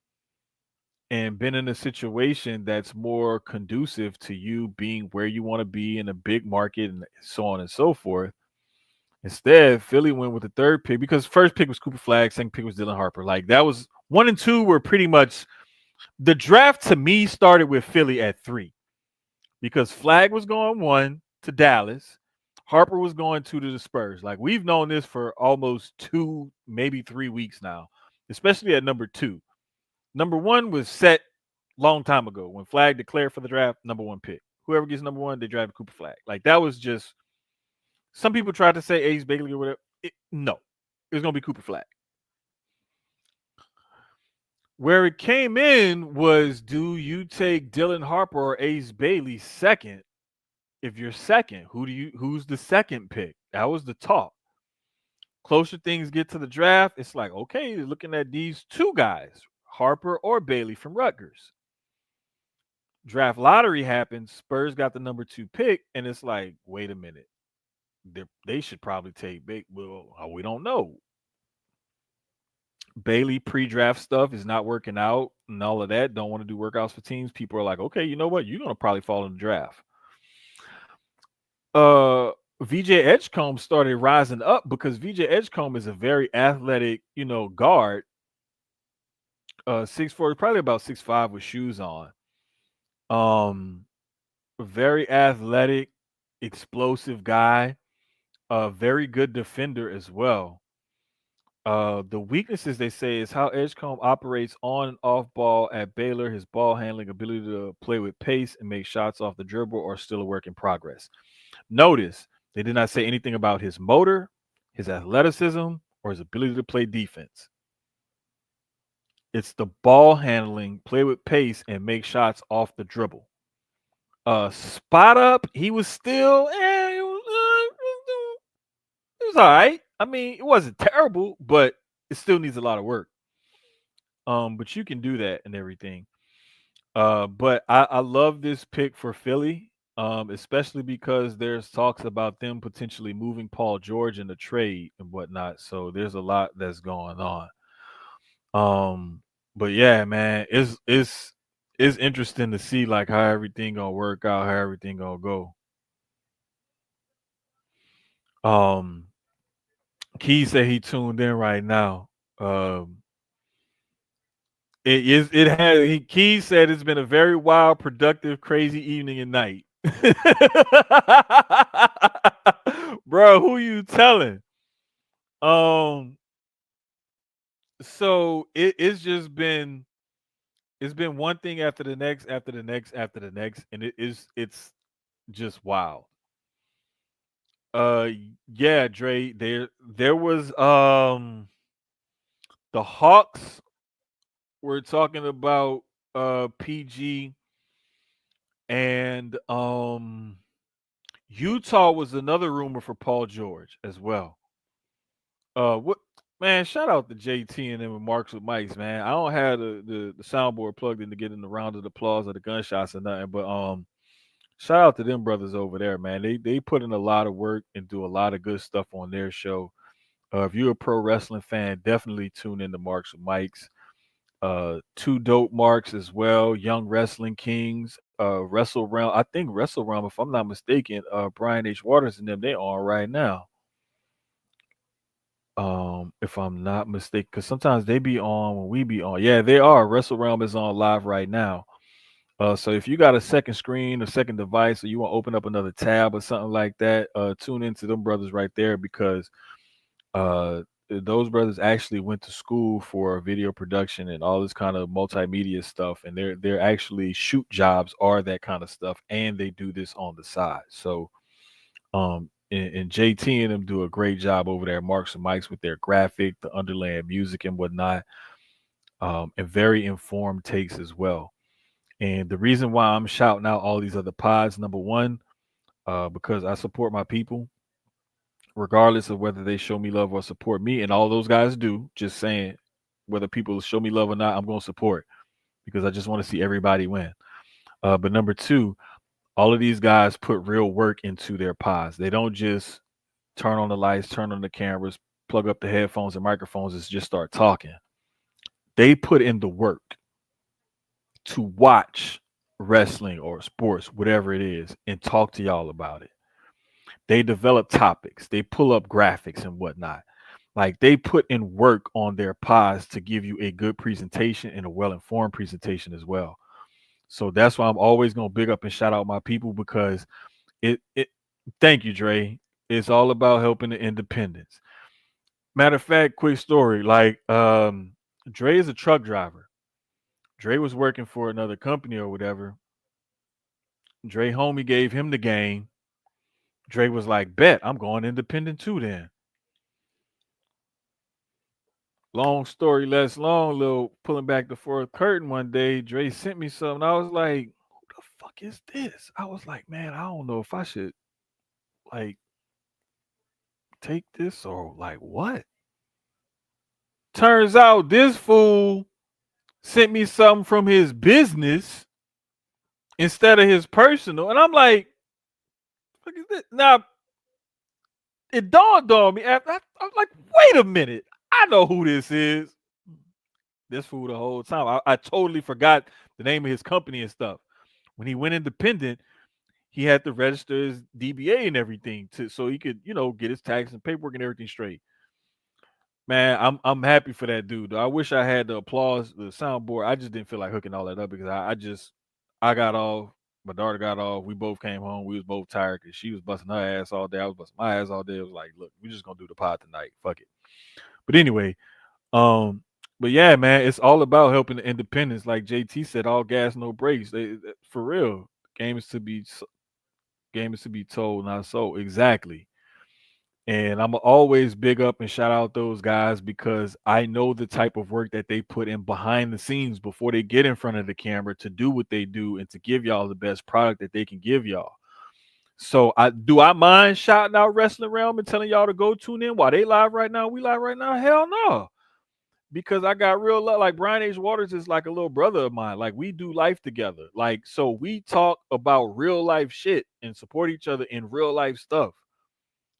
and been in a situation that's more conducive to you being where you want to be in a big market and so on and so forth. Instead, Philly went with the third pick because first pick was Cooper Flagg, second pick was Dylan Harper. Like that was 1 and 2 were pretty much the draft to me started with Philly at 3 because Flagg was going 1 to Dallas. Harper was going 2 to the Spurs. Like we've known this for almost 2, maybe 3 weeks now, especially at number 2. Number 1 was set long time ago when Flagg declared for the draft, number 1 pick. Whoever gets number 1, they draft Cooper Flagg. Like that was just. Some people tried to say Ace Bailey or whatever. No, it was gonna be Cooper Flagg. Where it came in was, do you take Dylan Harper or Ace Bailey second? If you're second, who's the second pick? That was the talk. Closer things get to the draft, it's like, okay, looking at these two guys, Harper or Bailey from Rutgers. Draft lottery happens, Spurs got the number 2 pick, and it's like, wait a minute. They should probably take big. Well, we don't know. Bailey pre-draft stuff is not working out and all of that. Don't want to do workouts for teams. People are like, okay, you know what? You're gonna probably fall in the draft. VJ Edgecombe started rising up because VJ Edgecombe is a very athletic, guard. 6'4", probably about 6'5" with shoes on. Very athletic, explosive guy. A very good defender as well. The weaknesses they say is how Edgecombe operates on and off ball at Baylor. His ball handling ability to play with pace and make shots off the dribble are still a work in progress. Notice they did not say anything about his motor, his athleticism, or his ability to play defense. It's the ball handling, play with pace, and make shots off the dribble. Spot up, he was still, it was all right. I mean, it wasn't terrible, but it still needs a lot of work. But you can do that and everything. But I love this pick for Philly, especially because there's talks about them potentially moving Paul George in the trade and whatnot. So there's a lot that's going on. But yeah, man, it's interesting to see like how everything gonna work out, how everything gonna go. Keyz said he tuned in right now. Keyz said it's been a very wild, productive, crazy evening and night. Bro, who you telling? So it's just been one thing after the next, after the next, after the next, and it's just wild. Uh yeah, Dre, there was the Hawks were talking about PG and Utah was another rumor for Paul George as well. What man? Shout out to JT and them Marks with Mics, man. I don't have the soundboard plugged in to get in the round of applause or the gunshots or nothing, but shout out to them brothers over there, man. They put in a lot of work and do a lot of good stuff on their show. If you're a pro wrestling fan, definitely tune in to Marks with Mics. Two dope marks as well, Young Wrestling Kings. Wrestle Realm. I think Wrestle Realm, if I'm not mistaken, Brian H. Waters and them, they on right now. If I'm not mistaken, because sometimes they be on when we be on. Yeah, they are. Wrestle Realm is on live right now. So if you got a second screen, a second device, or you want to open up another tab or something like that, tune into them brothers right there because those brothers actually went to school for video production and all this kind of multimedia stuff, and they're actually shoot jobs are that kind of stuff, and they do this on the side. So and JT and them do a great job over there, Marks and Mikes, with their graphic, the underlaying music and whatnot, and very informed takes as well. And the reason why I'm shouting out all these other pods, number one, because I support my people, regardless of whether they show me love or support me, and all those guys do. Just saying, whether people show me love or not, I'm going to support because I just want to see everybody win. But number two, all of these guys put real work into their pods. They don't just turn on the lights, turn on the cameras, plug up the headphones and microphones, and just start talking. They put in the work to watch wrestling or sports, whatever it is, and talk to y'all about it. They develop topics, they pull up graphics and whatnot. Like they put in work on their pods to give you a good presentation and a well-informed presentation as well. So that's why I'm always gonna big up and shout out my people because it thank you, Dre. It's all about helping the independents. Matter of fact, quick story. Like Dre is a truck driver. Dre was working for another company or whatever. Dre homie gave him the game. Dre was like, bet I'm going independent too then. Long story less long, little pulling back the fourth curtain one day, Dre sent me something. I was like, who the fuck is this? I was like, man, I don't know if I should like take this or like what? Turns out this fool sent me something from his business instead of his personal. And I'm like, what is this? Now it dawned on me after I was like, wait a minute. I know who this is. This fool the whole time. I totally forgot the name of his company and stuff. When he went independent, he had to register his DBA and everything to so he could, get his tax and paperwork and everything straight. Man, I'm happy for that dude. Though. I wish I had the applause, the soundboard. I just didn't feel like hooking all that up because I got off. My daughter got off. We both came home. We was both tired because she was busting her ass all day. I was busting my ass all day. It was like, look, we're just gonna do the pod tonight. Fuck it. But anyway, um, but yeah, man, it's all about helping the independents. Like JT said, all gas, no brakes. For real, game is to be game is to be told, not sold. Exactly. And I'm always big up and shout out those guys because I know the type of work that they put in behind the scenes before they get in front of the camera to do what they do and to give y'all the best product that they can give y'all. So I mind shouting out Wrestling Realm and telling y'all to go tune in while they live right now. We live right now. Hell no. Because I got real love. Like Brian H. Waters is like a little brother of mine. Like we do life together. Like so we talk about real life shit and support each other in real life stuff.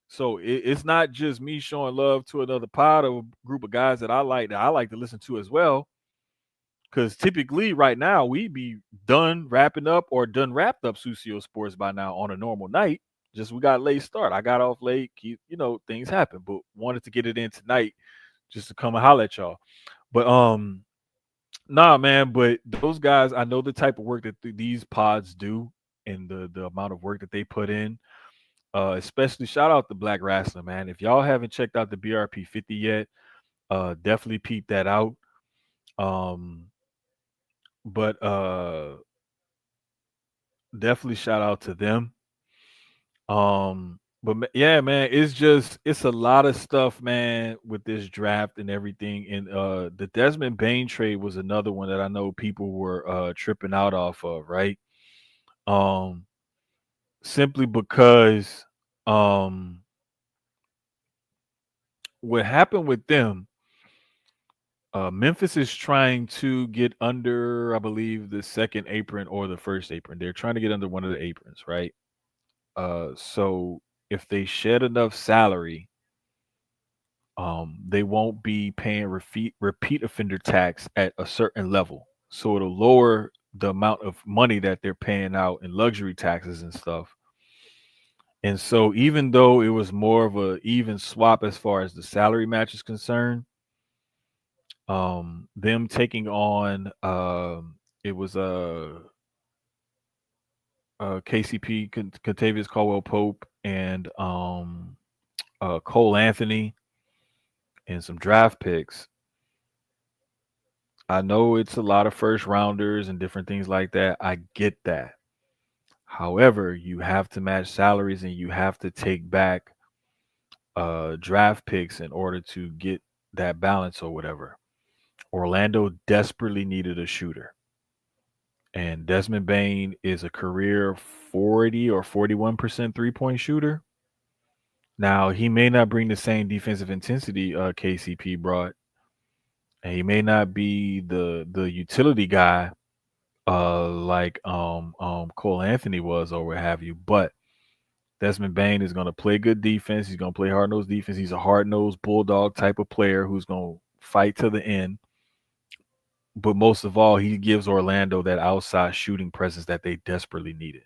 So it's not just me showing love to another pod or a group of guys that I like to listen to as well. Because typically, right now, we be done wrapping up or done wrapped up Susio Sports by now on a normal night. Just we got late start. I got off late. Things happen, but wanted to get it in tonight just to come and holler at y'all. But nah, man. But those guys, I know the type of work that these pods do and the amount of work that they put in. Especially shout out to Black Wrestler, man. If y'all haven't checked out the BRP 50 yet, definitely peep that out. Um, but definitely shout out to them. But yeah, man, it's a lot of stuff, man, with this draft and everything. And the Desmond Bain trade was another one that I know people were tripping out off of, right? Um, simply because what happened with them. Memphis is trying to get under, I believe, the second apron or the first apron. They're trying to get under one of the aprons, right? So if they shed enough salary, they won't be paying repeat offender tax at a certain level. So it'll lower the amount of money that they're paying out in luxury taxes and stuff. And so even though it was more of a even swap as far as the salary match is concerned, them taking on it was KCP, Contavious Caldwell Pope, and Cole Anthony, and some draft picks. I know it's a lot of first rounders and different things like that. I get that. However, you have to match salaries and you have to take back draft picks in order to get that balance or whatever. Orlando desperately needed a shooter. And Desmond Bain is a career 40 or 41% three-point shooter. Now, he may not bring the same defensive intensity KCP brought, and he may not be the utility guy like Cole Anthony was or what have you, but Desmond Bain is going to play good defense. He's going to play hard nosed defense. He's a hard nosed bulldog type of player who's going to fight to the end. But most of all, he gives Orlando that outside shooting presence that they desperately needed.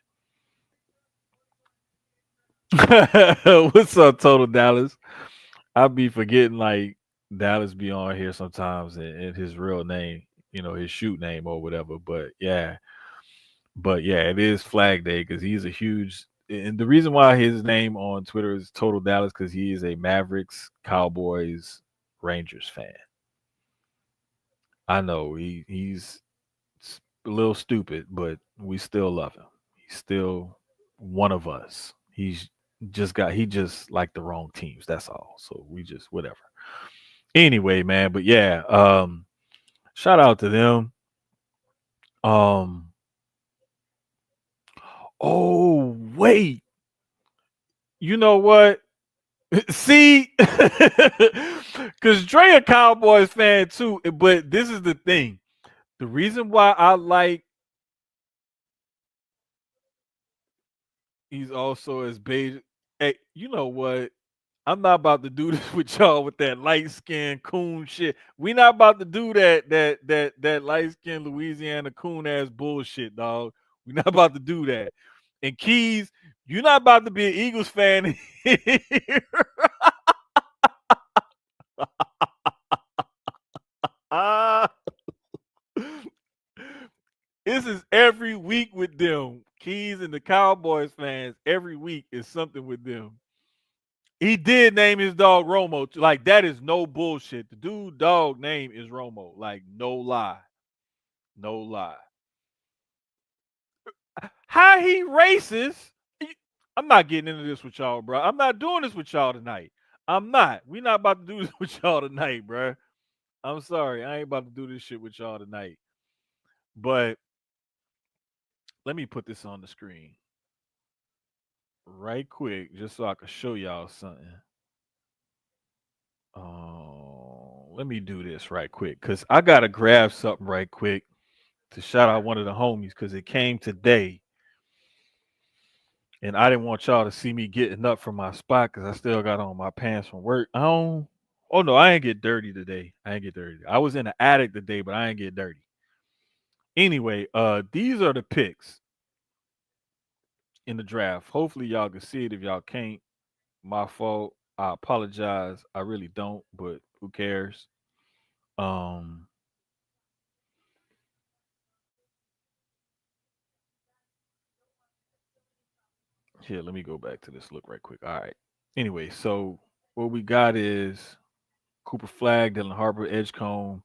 What's up, Total Dallas? I'll be forgetting like Dallas be on here sometimes and his real name, his shoot name or whatever. But yeah, it is Flag Day because he's a huge. And the reason why his name on Twitter is Total Dallas because he is a Mavericks, Cowboys, Rangers fan. I know he's a little stupid, but we still love him. He's still one of us. He just like the wrong teams. That's all. So we just whatever. Anyway, man, but yeah, shout out to them. Um, oh wait, you know what? See, because Dre a Cowboys fan too, but this is the thing. The reason why I like he's also as beige. Hey, you know what? I'm not about to do this with y'all with that light skinned coon shit. We not about to do that light skinned Louisiana coon ass bullshit, dog. We not about to do that. And Keyz, you're not about to be an Eagles fan here. Ah, this is every week with them. Keyz and the Cowboys fans, every week is something with them. He did name his dog Romo. Like, that is no bullshit. The dude dog name is Romo. Like, no lie. No lie. How he racist? I'm not getting into this with y'all, bro. I'm not doing this with y'all tonight. I'm not. We not about to do this with y'all tonight, bro. I'm sorry. I ain't about to do this shit with y'all tonight. But let me put this on the screen right quick just so I can show y'all something. Let me do this right quick because I got to grab something right quick to shout out one of the homies because it came today. And I didn't want y'all to see me getting up from my spot because I still got on my pants from work. Oh no, I ain't get dirty today. I ain't get dirty. I was in the attic today, but I ain't get dirty. Anyway, these are the picks in the draft. Hopefully y'all can see it. If y'all can't, my fault. I apologize. I really don't, but who cares? Um Here, let me go back to this look right quick. All right. Anyway, so what we got is Cooper Flag, Dylan Harper, Edgecombe,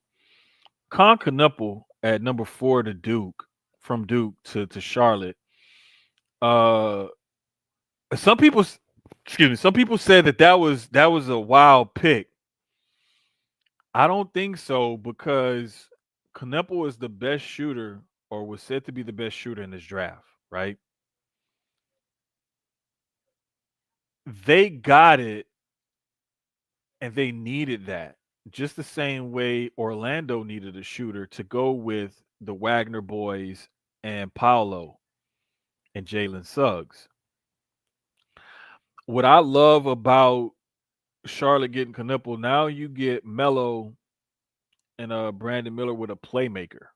Con Knuppel at number 4 to Duke, from Duke to Charlotte. Uh, some people, excuse me, some people said that was a wild pick. I don't think so because Knuppel is the best shooter, or was said to be the best shooter in this draft. Right? They got it, and they needed that. Just the same way Orlando needed a shooter to go with the Wagner boys and Paolo and Jalen Suggs. What I love about Charlotte getting Knuppel, now you get Melo and Brandon Miller with a playmaker.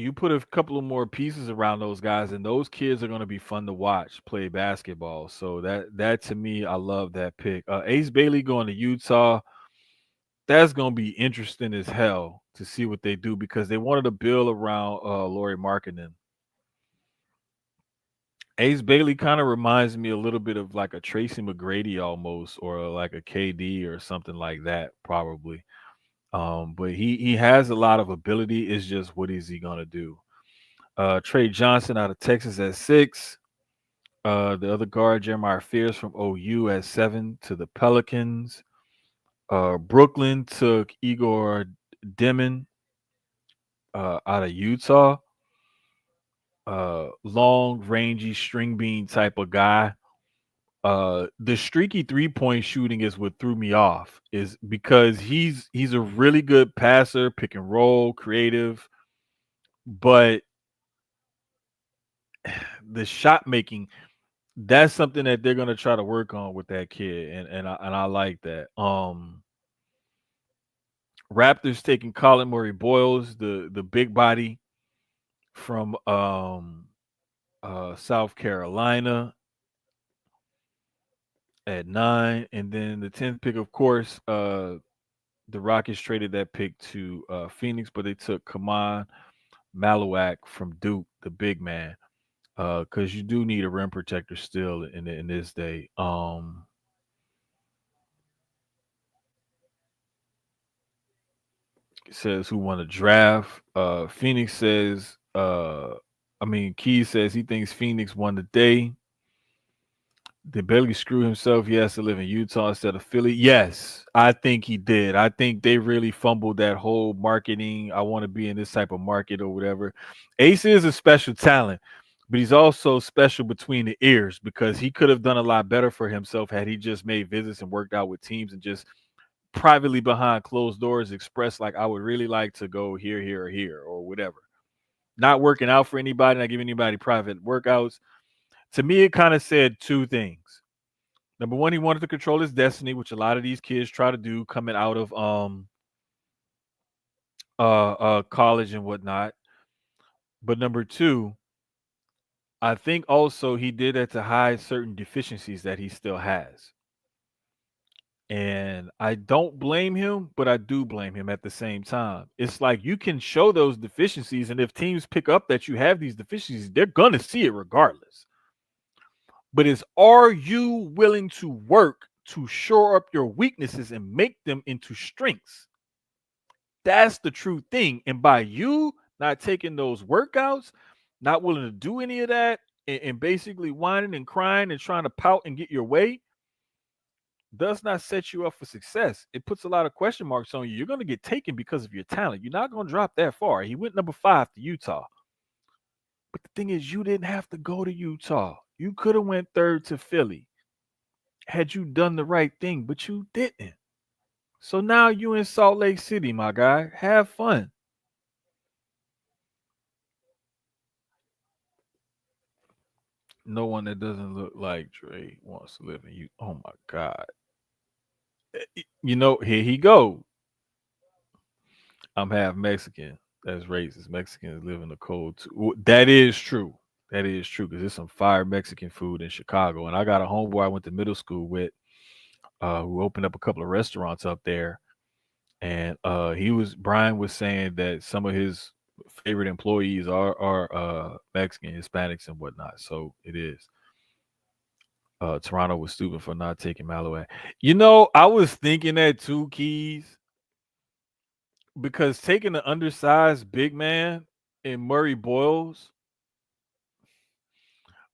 You put a couple of more pieces around those guys, and those kids are going to be fun to watch play basketball. So that to me, I love that pick. Ace Bailey going to Utah. That's going to be interesting as hell to see what they do because they wanted to build around Laurie Markkinen. Ace Bailey kind of reminds me a little bit of like a Tracy McGrady almost, or like a KD or something like that, probably. But he has a lot of ability. It's just what is he gonna do? Trey Johnson out of Texas at 6. The other guard, Jeremiah Fears from OU at 7 to the Pelicans. Brooklyn took Igor Demon out of Utah. Long, rangy, string bean type of guy. The streaky 3-point shooting is what threw me off, is because he's a really good passer, pick and roll, creative, but the shot making, that's something that they're gonna try to work on with that kid, and I like that. Raptors taking Colin Murray Boyles, the big body from South Carolina at 9, and then the 10th pick, of course, the Rockets traded that pick to Phoenix, but they took Kaman Malawak from Duke, the big man, because you do need a rim protector still in this day. It says who won the draft. Phoenix says, Key says he thinks Phoenix won the day. Did Bailey screw himself? He has to live in Utah instead of Philly. Yes, I think he did. I think they really fumbled that whole marketing. I want to be in this type of market or whatever. Ace is a special talent, but he's also special between the ears because he could have done a lot better for himself had he just made visits and worked out with teams and just privately behind closed doors expressed like I would really like to go here, here, or here, or whatever. Not working out for anybody, not giving anybody private workouts. To me, it kind of said two things. Number one, he wanted to control his destiny, which a lot of these kids try to do coming out of college and whatnot. But number two, I think also he did that to hide certain deficiencies that he still has. And I don't blame him, but I do blame him at the same time. It's like you can show those deficiencies, and if teams pick up that you have these deficiencies, they're going to see it regardless. But are you willing to work to shore up your weaknesses and make them into strengths? That's the true thing. And by you not taking those workouts, not willing to do any of that, and basically whining and crying and trying to pout and get your way, does not set you up for success. It puts a lot of question marks on you. You're going to get taken because of your talent. You're not going to drop that far. He went number 5 to Utah. But the thing is, you didn't have to go to Utah. You could have went 3rd to Philly had you done the right thing, but you didn't. So now you in Salt Lake City, my guy. Have fun. No one that doesn't look like Dre wants to live in you. Oh my God. Here he go. I'm half Mexican. That's racist. Mexicans live in the cold too. That is true. That is true because there's some fire Mexican food in Chicago. And I got a homeboy I went to middle school with who opened up a couple of restaurants up there. And Brian was saying that some of his favorite employees are Mexican, Hispanics, and whatnot. So it is. Toronto was stupid for not taking Malaway. I was thinking that too, Keys, because taking the undersized big man in Murray Boyles,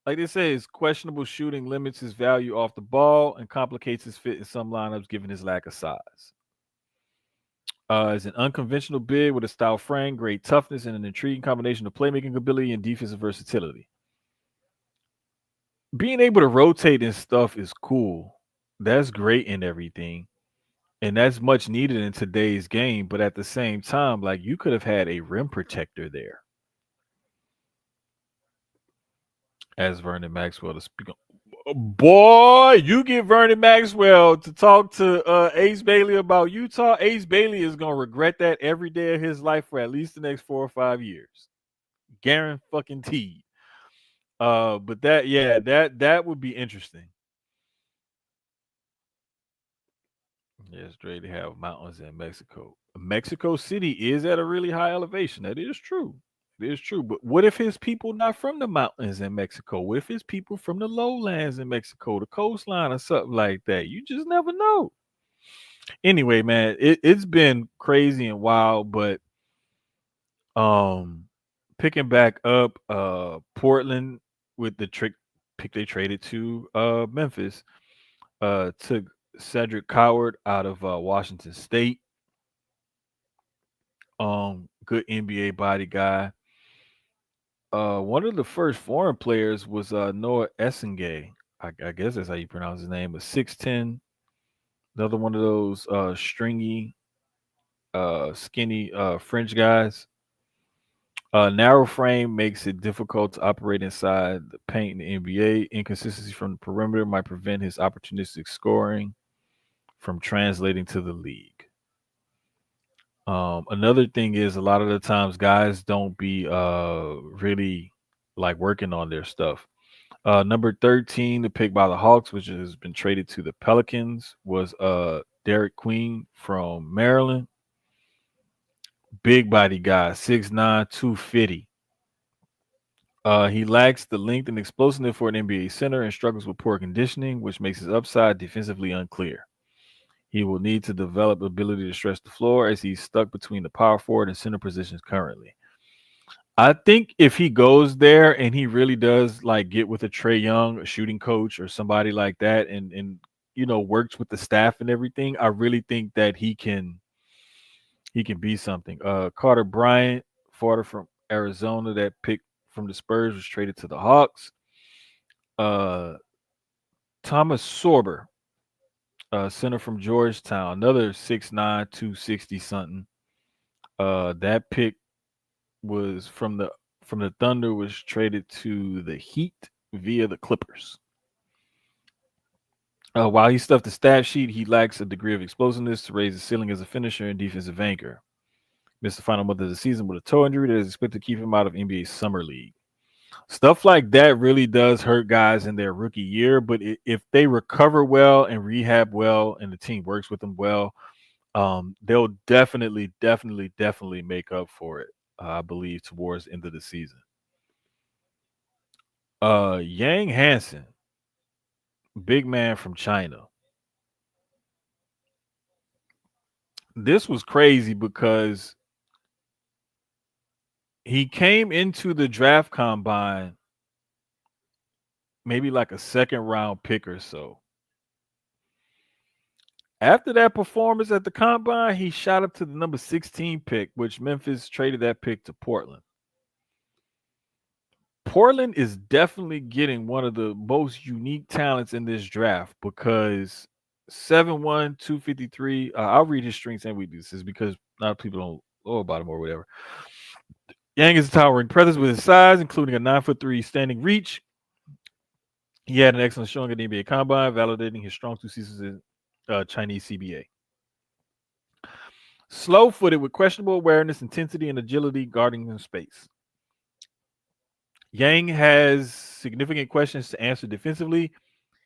like they say, his questionable shooting limits his value off the ball and complicates his fit in some lineups given his lack of size. Is an unconventional big with a style frame, great toughness, and an intriguing combination of playmaking ability and defensive versatility. Being able to rotate and stuff is cool. That's great and everything. And that's much needed in today's game. But at the same time, like you could have had a rim protector there. As Vernon Maxwell to speak on. Boy, you get Vernon Maxwell to talk to Ace Bailey about Utah. Ace Bailey is going to regret that every day of his life for at least the next 4 or 5 years. Guaranteed. But that would be interesting. Yeah, it's great to have mountains in Mexico. Mexico City is at a really high elevation. That is true. It is true. But what if his people not from the mountains in Mexico? What if his people from the lowlands in Mexico, the coastline or something like that? You just never know. Anyway, man, it's been crazy and wild, but um picking back up Portland with the trick pick they traded to Memphis, took Cedric Coward out of Washington State. Good NBA body guy. One of the first foreign players was Noah Essengay. I guess that's how you pronounce his name. A 6'10", another one of those stringy, skinny French guys. Narrow frame makes it difficult to operate inside the paint in the NBA. Inconsistency from the perimeter might prevent his opportunistic scoring from translating to the league. Another thing is a lot of the times guys don't be really like working on their stuff. Number 13, the pick by the Hawks, which has been traded to the Pelicans, was Derek Queen from Maryland. Big body guy, 6'9", 250. He lacks the length and explosiveness for an NBA center and struggles with poor conditioning, which makes his upside defensively unclear. He will need to develop ability to stretch the floor as he's stuck between the power forward and center positions currently. I think if he goes there and he really does like get with a Trey Young, a shooting coach, or somebody like that, and works with the staff and everything, I really think that he can be something. Carter Bryant, forward from Arizona, that pick from the Spurs was traded to the Hawks. Uh, Thomas Sorber, center from Georgetown, another 6'9", 260 something. That pick was from the Thunder, was traded to the Heat via the Clippers. While he stuffed the stat sheet, he lacks a degree of explosiveness to raise the ceiling as a finisher and defensive anchor. Missed the final month of the season with a toe injury that is expected to keep him out of NBA Summer League. Stuff like that really does hurt guys in their rookie year, but if they recover well and rehab well and the team works with them well, they'll definitely make up for it, I believe, towards the end of the season. Yang Hansen, big man from China. This was crazy because he came into the draft combine maybe like a second round pick or so. After that performance at the combine, he shot up to the number 16 pick, which Memphis traded that pick to Portland. Portland is definitely getting one of the most unique talents in this draft because 7'1", 253. I'll read his strengths and weaknesses because a lot of people don't know about him or whatever. Yang is a towering presence with his size, including a 9'3" standing reach. He had an excellent showing at the NBA Combine, validating his strong 2 seasons in Chinese CBA. Slow-footed with questionable awareness, intensity, and agility guarding in space. Yang has significant questions to answer defensively.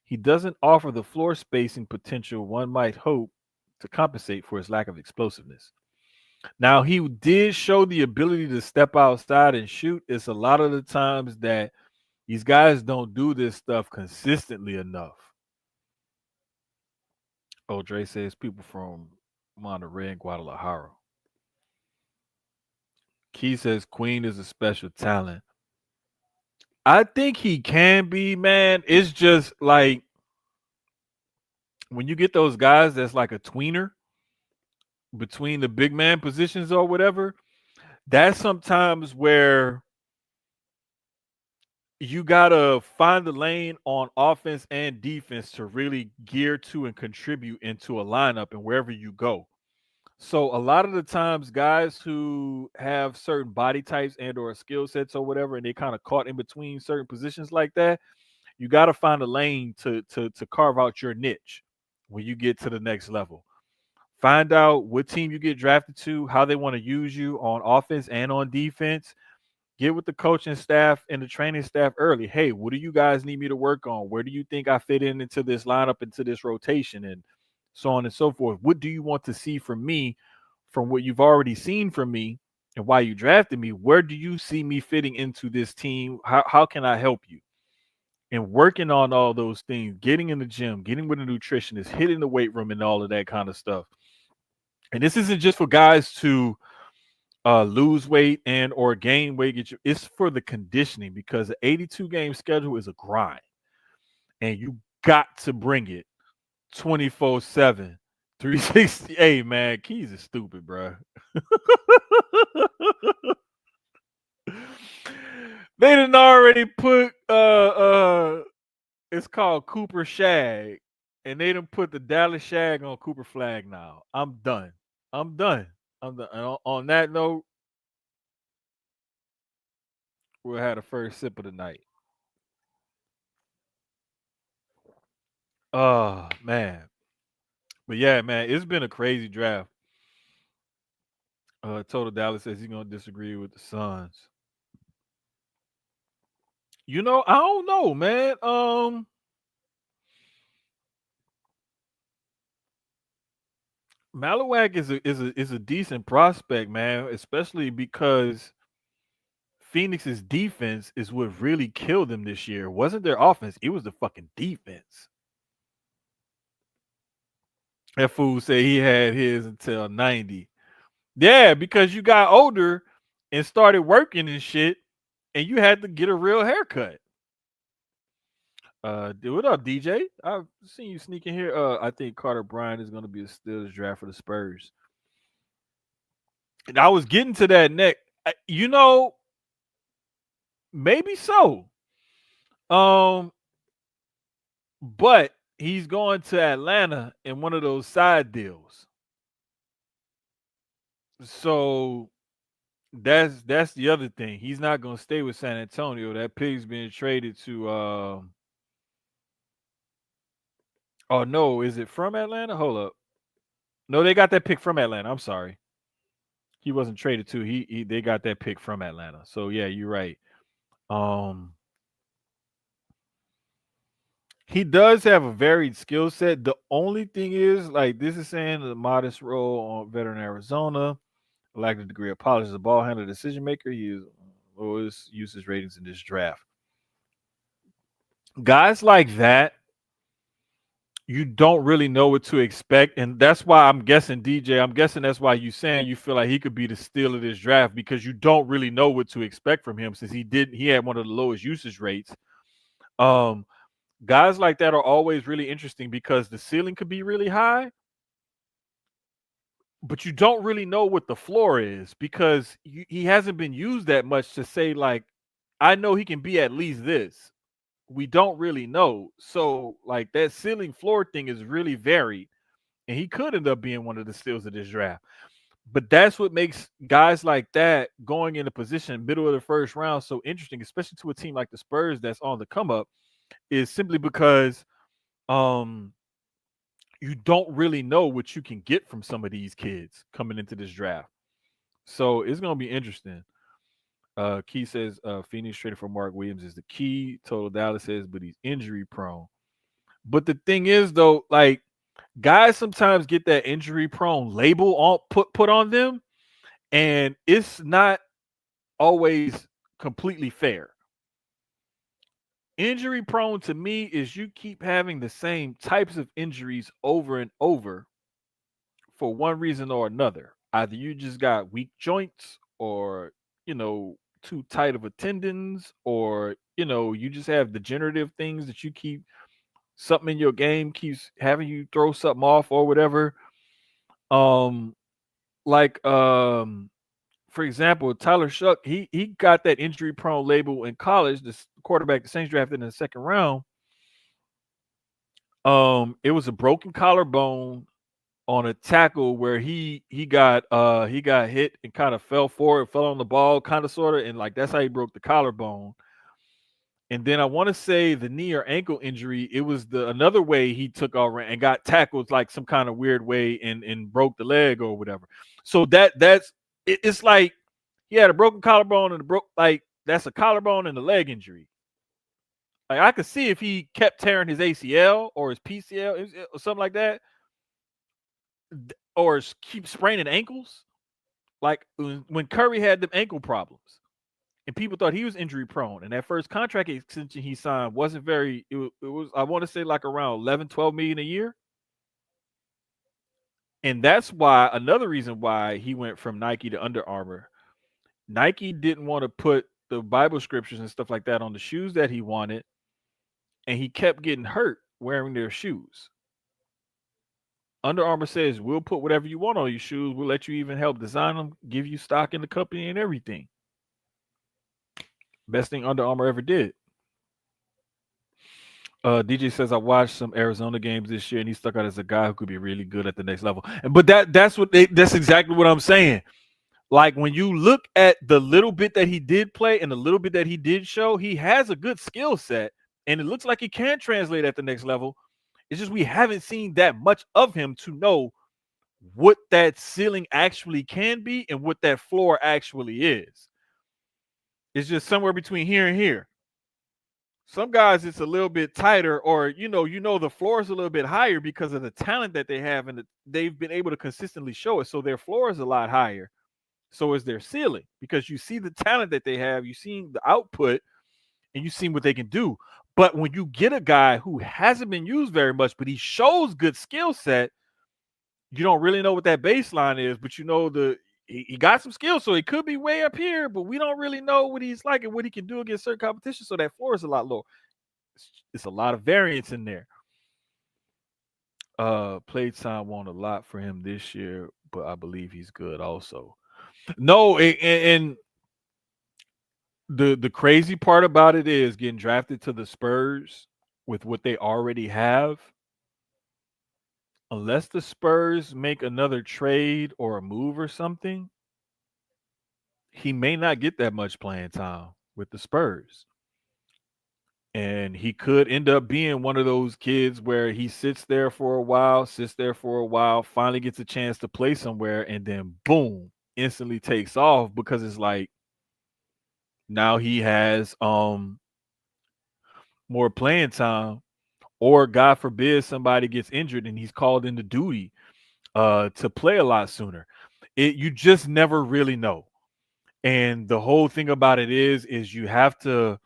He doesn't offer the floor spacing potential one might hope to compensate for his lack of explosiveness. Now, he did show the ability to step outside and shoot. It's a lot of the times that these guys don't do this stuff consistently enough. Oh, Dre says people from Monterey and Guadalajara. Key says Queen is a special talent. I think he can be, man. It's just like when you get those guys that's like a tweener between the big man positions or whatever, that's sometimes where you gotta find the lane on offense and defense to really gear to and contribute into a lineup and wherever you go. So a lot of the times, guys who have certain body types and or skill sets or whatever, and they kind of caught in between certain positions like that, you got to find a lane to carve out your niche when you get to the next level. Find out what team you get drafted to, how they want to use you on offense and on defense. Get with the coaching staff and the training staff early. Hey, what do you guys need me to work on? Where do you think I fit into this lineup, into this rotation, and so on and so forth? What do you want to see from me, from what you've already seen from me, and why you drafted me? Where do you see me fitting into this team? How can I help you? And working on all those things, getting in the gym, getting with a nutritionist, hitting the weight room, and all of that kind of stuff. And this isn't just for guys to lose weight and or gain weight. It's for the conditioning, because the 82 game schedule is a grind, and you got to bring it 24/7, 360. Hey man, Keyz is stupid, bro. They didn't already put it's called Cooper Shag, and they done put the Dallas Shag on Cooper Flag now. I'm done. I'm done. I'm done. And on that note, we'll have the first sip of the night. Oh man. But yeah, man, it's been a crazy draft. Total Dallas says he's gonna disagree with the Suns. I don't know, man. Malawak is a decent prospect, man, especially because Phoenix's defense is what really killed them this year. It wasn't their offense, it was the fucking defense. That fool said he had his until 90. Yeah, because you got older and started working and shit, and you had to get a real haircut. What up, DJ? I've seen you sneaking here. I think Carter Bryant is going to be a Steelers draft for the Spurs. And I was getting to that next. Maybe so. But he's going to Atlanta in one of those side deals. So that's the other thing. He's not going to stay with San Antonio. That pig's being traded to. Oh no, is it from Atlanta? Hold up. No, they got that pick from Atlanta. I'm sorry. He wasn't traded to. They got that pick from Atlanta. So yeah, you're right. He does have a varied skill set. The only thing is, like this is saying, a modest role on veteran Arizona, lack of degree of polish as a ball handler, decision maker. He is lowest usage ratings in this draft. Guys like that, you don't really know what to expect, and that's why I'm guessing, DJ. I'm guessing that's why you saying you feel like he could be the steal of this draft, because you don't really know what to expect from him, since he had one of the lowest usage rates. Guys like that are always really interesting because the ceiling could be really high, but you don't really know what the floor is, because he hasn't been used that much to say, like, I know he can be at least this. We don't really know. So, like, that ceiling floor thing is really varied, and he could end up being one of the steals of this draft. But that's what makes guys like that going in a position middle of the first round so interesting, especially to a team like the Spurs that's on the come up, is simply because you don't really know what you can get from some of these kids coming into this draft. So it's going to be interesting. Key says Phoenix traded for Mark Williams is the key. Total Dallas says, but he's injury prone. But the thing is, though, like, guys sometimes get that injury prone label on put on them, and it's not always completely fair. Injury prone to me is you keep having the same types of injuries over and over for one reason or another. Either you just got weak joints, or too tight of a tendons, or you just have degenerative things that you keep, something in your game keeps having you throw something off or whatever. Like for example, Tyler Shuck, he got that injury prone label in college. This quarterback the Saints drafted in the second round. It was a broken collarbone on a tackle where he got hit and kind of fell forward, fell on the ball, kind of sort of, and like that's how he broke the collarbone. And then I want to say the knee or ankle injury, it was another way he took over and got tackled like some kind of weird way and broke the leg or whatever. So it's like he had a broken collarbone and like that's a collarbone and a leg injury. Like I could see if he kept tearing his ACL or his PCL or something like that, or keep spraining ankles. Like when Curry had them ankle problems, and people thought he was injury prone. And that first contract extension he signed wasn't very. It was I want to say like around 11, 12 million a year. And that's why another reason why he went from Nike to Under Armour. Nike didn't want to put the Bible scriptures and stuff like that on the shoes that he wanted, and he kept getting hurt wearing their shoes. Under Armour says, we'll put whatever you want on your shoes. We'll let you even help design them, give you stock in the company and everything. Best thing Under Armour ever did. DJ says I watched some Arizona games this year, and he stuck out as a guy who could be really good at the next level. But that's exactly what I'm saying. Like when you look at the little bit that he did play and the little bit that he did show, he has a good skill set, and it looks like he can translate at the next level. It's just we haven't seen that much of him to know what that ceiling actually can be and what that floor actually is. It's just somewhere between here and here. Some guys it's a little bit tighter, or the floor is a little bit higher because of the talent that they have, and they've been able to consistently show it. So their floor is a lot higher. So is their ceiling, because you see the talent that they have, you see the output, and you see what they can do. But when you get a guy who hasn't been used very much, but he shows good skill set, you don't really know what that baseline is, but he got some skills, so he could be way up here, but we don't really know what he's like and what he can do against certain competition. So that floor is a lot lower. It's a lot of variance in there. Played time won a lot for him this year, but I believe he's good also. No, and the crazy part about it is getting drafted to the Spurs with what they already have. Unless the Spurs make another trade or a move or something, he may not get that much playing time with the Spurs. And he could end up being one of those kids where he sits there for a while, finally gets a chance to play somewhere, and then boom, instantly takes off, because it's like now he has more playing time, or God forbid somebody gets injured and he's called into duty to play a lot sooner. You just never really know. And the whole thing about it is you have to,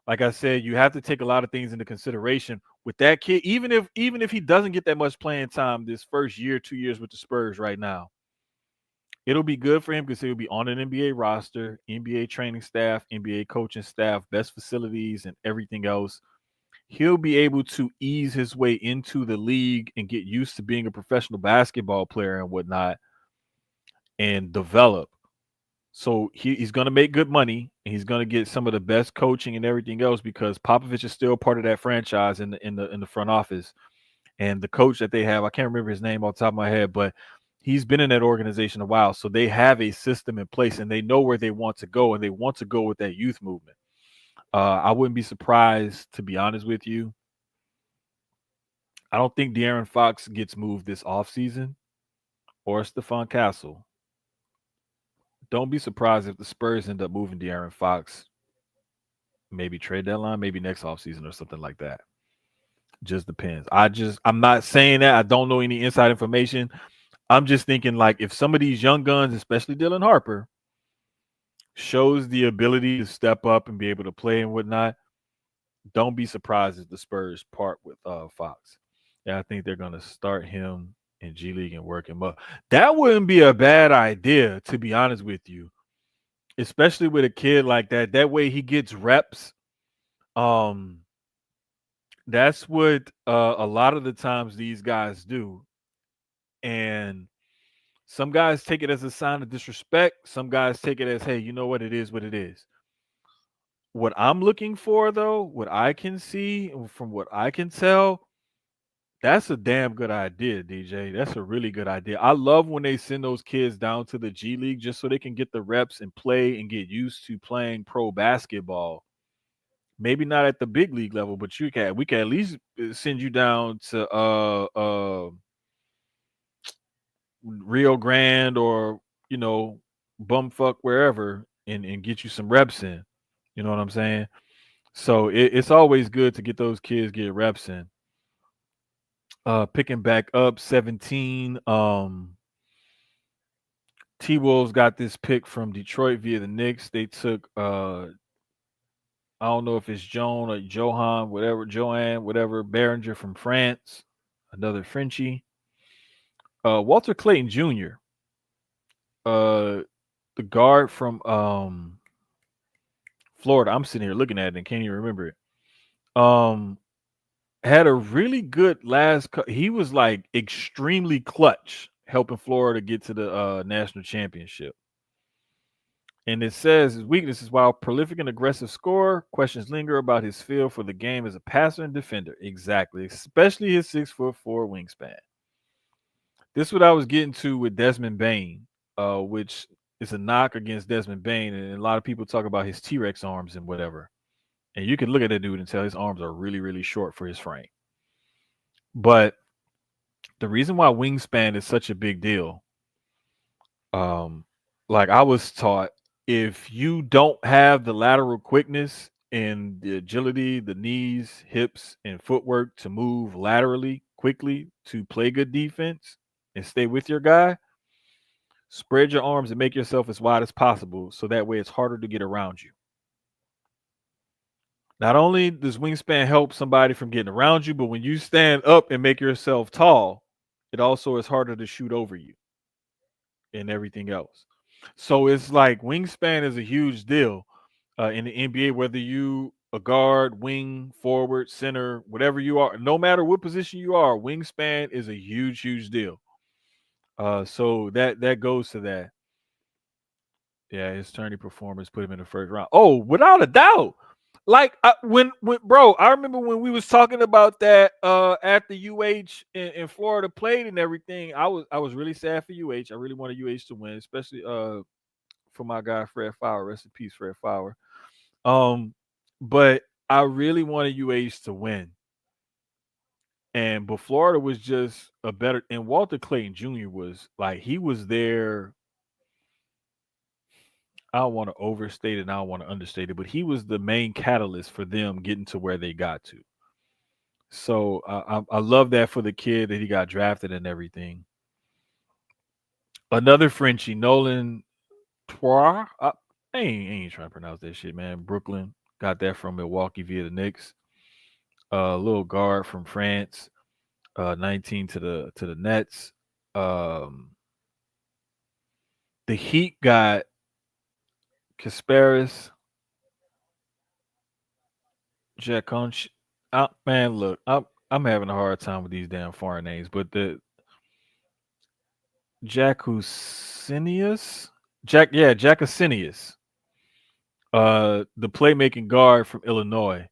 like I said, you have to take a lot of things into consideration with that kid. Even if he doesn't get that much playing time this first year, 2 years with the Spurs right now, it'll be good for him because he'll be on an NBA roster, NBA training staff, NBA coaching staff, best facilities, and everything else. He'll be able to ease his way into the league and get used to being a professional basketball player and whatnot, and develop. So he's going to make good money, and he's going to get some of the best coaching and everything else, because Popovich is still part of that franchise in the front office. And the coach that they have, I can't remember his name off the top of my head, but he's been in that organization a while. So they have a system in place, and they know where they want to go, and they want to go with that youth movement. I wouldn't be surprised, to be honest with you. I don't think De'Aaron Fox gets moved this offseason, or Stephon Castle. Don't be surprised if the Spurs end up moving De'Aaron Fox, maybe trade deadline, maybe next offseason or something like that. Just depends. I'm not saying that. I don't know any inside information. I'm just thinking, like, if some of these young guns, especially Dylan Harper, shows the ability to step up and be able to play and whatnot, don't be surprised if the Spurs part with Fox. Yeah, I think they're going to start him in G League and work him up. That wouldn't be a bad idea, to be honest with you, especially with a kid like that. That way he gets reps. That's what a lot of the times these guys do. And some guys take it as a sign of disrespect. Some guys take it as, hey, you know what? It is what it is. What I'm looking for, though, what I can see from what I can tell, that's a damn good idea, DJ. That's a really good idea. I love when they send those kids down to the G League just so they can get the reps and play and get used to playing pro basketball. Maybe not at the big league level, but we can at least send you down to Rio Grande or bumfuck wherever and get you some reps in. You know what I'm saying? So it's always good to get those kids get reps in. Picking back up 17. T Wolves got this pick from Detroit via the Knicks. They took I don't know if it's Joan or Johan, whatever, Joanne, whatever, Behringer from France, another Frenchie. Walter Clayton Jr., uh, the guard from Florida. I'm sitting here looking at it and can't even remember it. Had a really good he was like extremely clutch helping Florida get to the national championship. And it says his weaknesses, while prolific and aggressive scorer, questions linger about his feel for the game as a passer and defender. Exactly, especially his 6'4" wingspan. This is what I was getting to with Desmond Bain, which is a knock against Desmond Bain, and a lot of people talk about his T-Rex arms and whatever. And you can look at that dude and tell his arms are really, really short for his frame. But the reason why wingspan is such a big deal, like I was taught, if you don't have the lateral quickness and the agility, the knees, hips, and footwork to move laterally quickly to play good defense and stay with your guy, spread your arms and make yourself as wide as possible so that way it's harder to get around you. Not only does wingspan help somebody from getting around you, but when you stand up and make yourself tall, it also is harder to shoot over you and everything else. So it's like wingspan is a huge deal in the NBA, whether you a guard, wing, forward, center, whatever you are, no matter what position you are, wingspan is a huge, huge deal. So that goes to that. Yeah, his tourney performance put him in the first round. Oh, without a doubt. Like when bro, I remember when we was talking about that at the UH in Florida played and everything. I was really sad for UH. I really wanted UH to win, especially for my guy Fred Fowler. Rest in peace, Fred Fowler. But I really wanted UH to win. But Florida was just a better, and Walter Clayton Jr. was like he was there. I don't want to overstate it and I don't want to understate it, but he was the main catalyst for them getting to where they got to. So I love that for the kid that he got drafted and everything. Another Frenchie, Nolan Trois. I ain't trying to pronounce that shit, man. Brooklyn got that from Milwaukee via the Knicks. Little guard from France, 19 to the Nets. The Heat got Kasparis, Jack Conch. Man, look, I'm having a hard time with these damn foreign names, but the Jacusinius, Jacusinius, the playmaking guard from Illinois,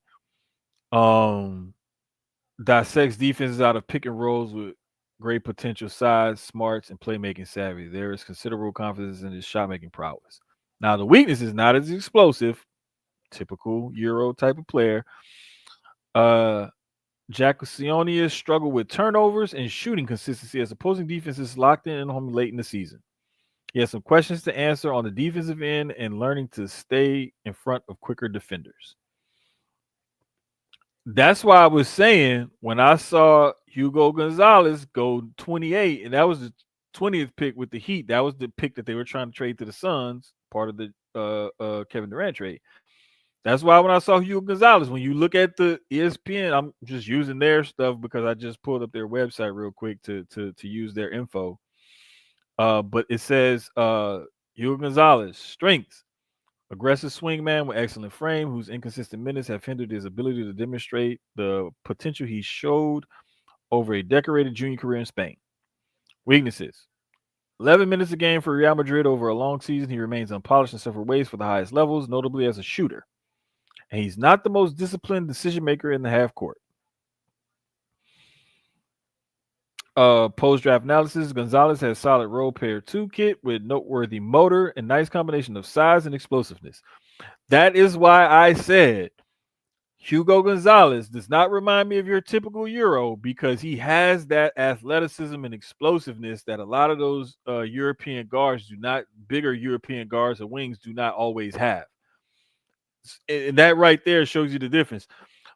um, dissects defenses out of pick and rolls with great potential size, smarts, and playmaking savvy. There is considerable confidence in his shot making prowess. Now, the weakness is not as explosive, typical Euro type of player. Jacquesionius struggled with turnovers and shooting consistency as opposing defenses locked in and home late in the season. He has some questions to answer on the defensive end and learning to stay in front of quicker defenders. That's why I was saying when I saw Hugo Gonzalez go 28, and that was the 20th pick with the Heat, that was the pick that they were trying to trade to the Suns, part of the Kevin Durant trade. That's why when I saw Hugo Gonzalez, when you look at the ESPN, I'm just using their stuff because I just pulled up their website real quick to use their info. But it says Hugo Gonzalez, strengths, aggressive swingman with excellent frame, whose inconsistent minutes have hindered his ability to demonstrate the potential he showed over a decorated junior career in Spain. Weaknesses: 11 minutes a game for Real Madrid over a long season. He remains unpolished in several ways for the highest levels, notably as a shooter. And he's not the most disciplined decision maker in the half court. Post-draft analysis: Gonzalez has solid role player toolkit with noteworthy motor and nice combination of size and explosiveness. That is why I said Hugo Gonzalez does not remind me of your typical Euro because he has that athleticism and explosiveness that a lot of those European guards do not, bigger European guards or wings do not always have. And that right there shows you the difference.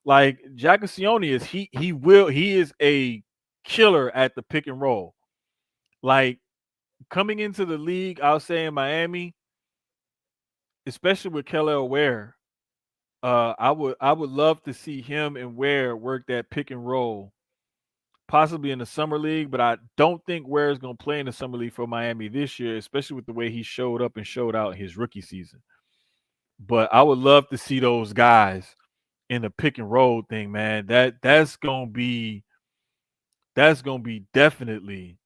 Like Jack Sionia he is a killer at the pick and roll. Like coming into the league, I'll say in Miami, especially with Kelly Ware, I would love to see him and Ware work that pick and roll, possibly in the summer league. But I don't think Ware is going to play in the summer league for Miami this year, especially with the way he showed up and showed out his rookie season. But I would love to see those guys in the pick and roll thing, man. That's gonna be definitely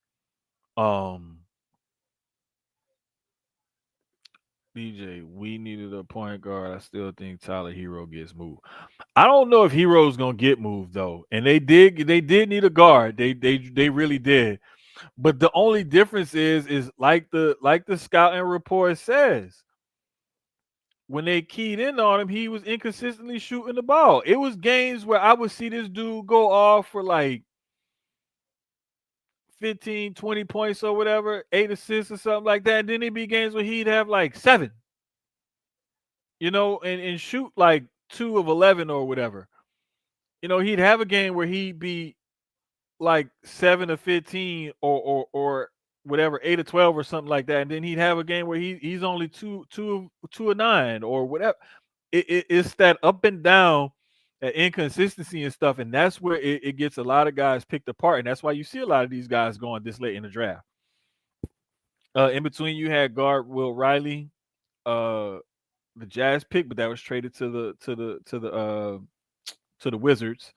DJ. We needed a point guard. I still think Tyler Hero gets moved. I don't know if Hero's gonna get moved though. And they did need a guard. They really did. But the only difference is like the scouting report says, when they keyed in on him, he was inconsistently shooting the ball. It was games where I would see this dude go off for like 15, 20 points or whatever, 8 assists or something like that. And then it'd be games where he'd have like 7, and shoot like 2 of 11 or whatever. He'd have a game where he'd be like 7 of 15 or whatever, 8 of 12 or something like that. And then he'd have a game where he's only 2 of 9 or whatever. It's that up and down, that inconsistency and stuff, and that's where it gets a lot of guys picked apart, and that's why you see a lot of these guys going this late in the draft. In between, you had guard Will Riley, the Jazz pick, but that was traded to the Wizards.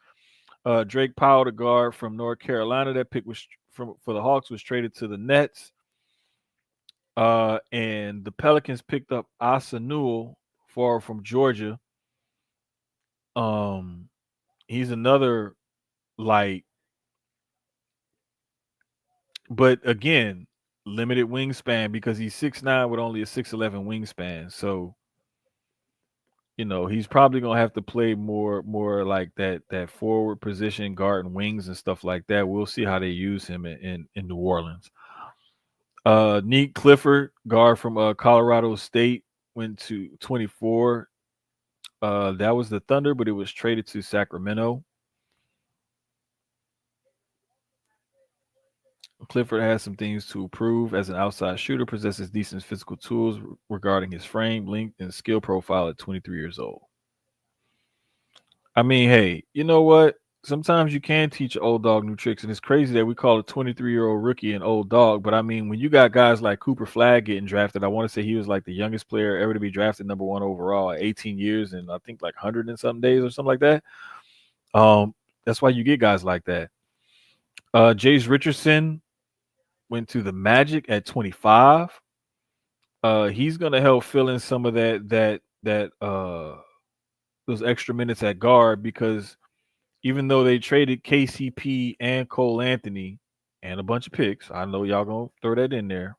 Drake Powell, the guard from North Carolina, that pick was for the Hawks, was traded to the Nets. And the Pelicans picked up Asa Newell from Georgia. He's another like, but again, limited wingspan because he's 6'9" with only a 6'11" wingspan. So, he's probably gonna have to play more like that forward position, guarding wings and stuff like that. We'll see how they use him in New Orleans. Neat Clifford, guard from Colorado State, went to 24. That was the Thunder, but it was traded to Sacramento. Clifford has some things to improve as an outside shooter, possesses decent physical tools regarding his frame, length, and skill profile at 23 years old. I mean, hey, you know what? Sometimes you can teach an old dog new tricks, and it's crazy that we call a 23-year-old rookie an old dog. But I mean, when you got guys like Cooper Flagg getting drafted, I want to say he was like the youngest player ever to be drafted number 1 overall at 18 years and I think like 100 and some days or something like that. That's why you get guys like that. Jace Richardson went to the Magic at 25. He's gonna help fill in some of that those extra minutes at guard, because even though they traded KCP and Cole Anthony and a bunch of picks, I know y'all gonna throw that in there,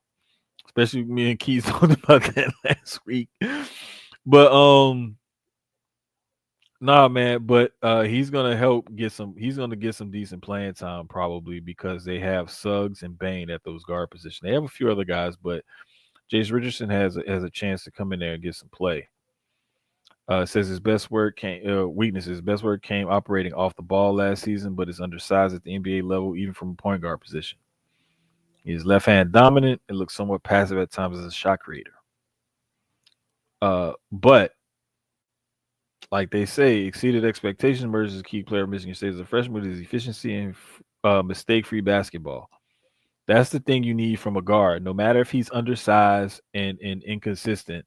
especially me and Keyz talked about that last week. But nah, man. But he's gonna help get some. He's gonna get some decent playing time probably, because they have Suggs and Bane at those guard positions. They have a few other guys, but Jace Richardson has a chance to come in there and get some play. Says his best work came weaknesses. His best work came operating off the ball last season, but is undersized at the NBA level, even from a point guard position. He's left hand dominant and looks somewhat passive at times as a shot creator. But like they say, exceeded expectations, emerges as a key player of Michigan State as a freshman with his efficiency and mistake-free basketball. That's the thing you need from a guard. No matter if he's undersized and inconsistent,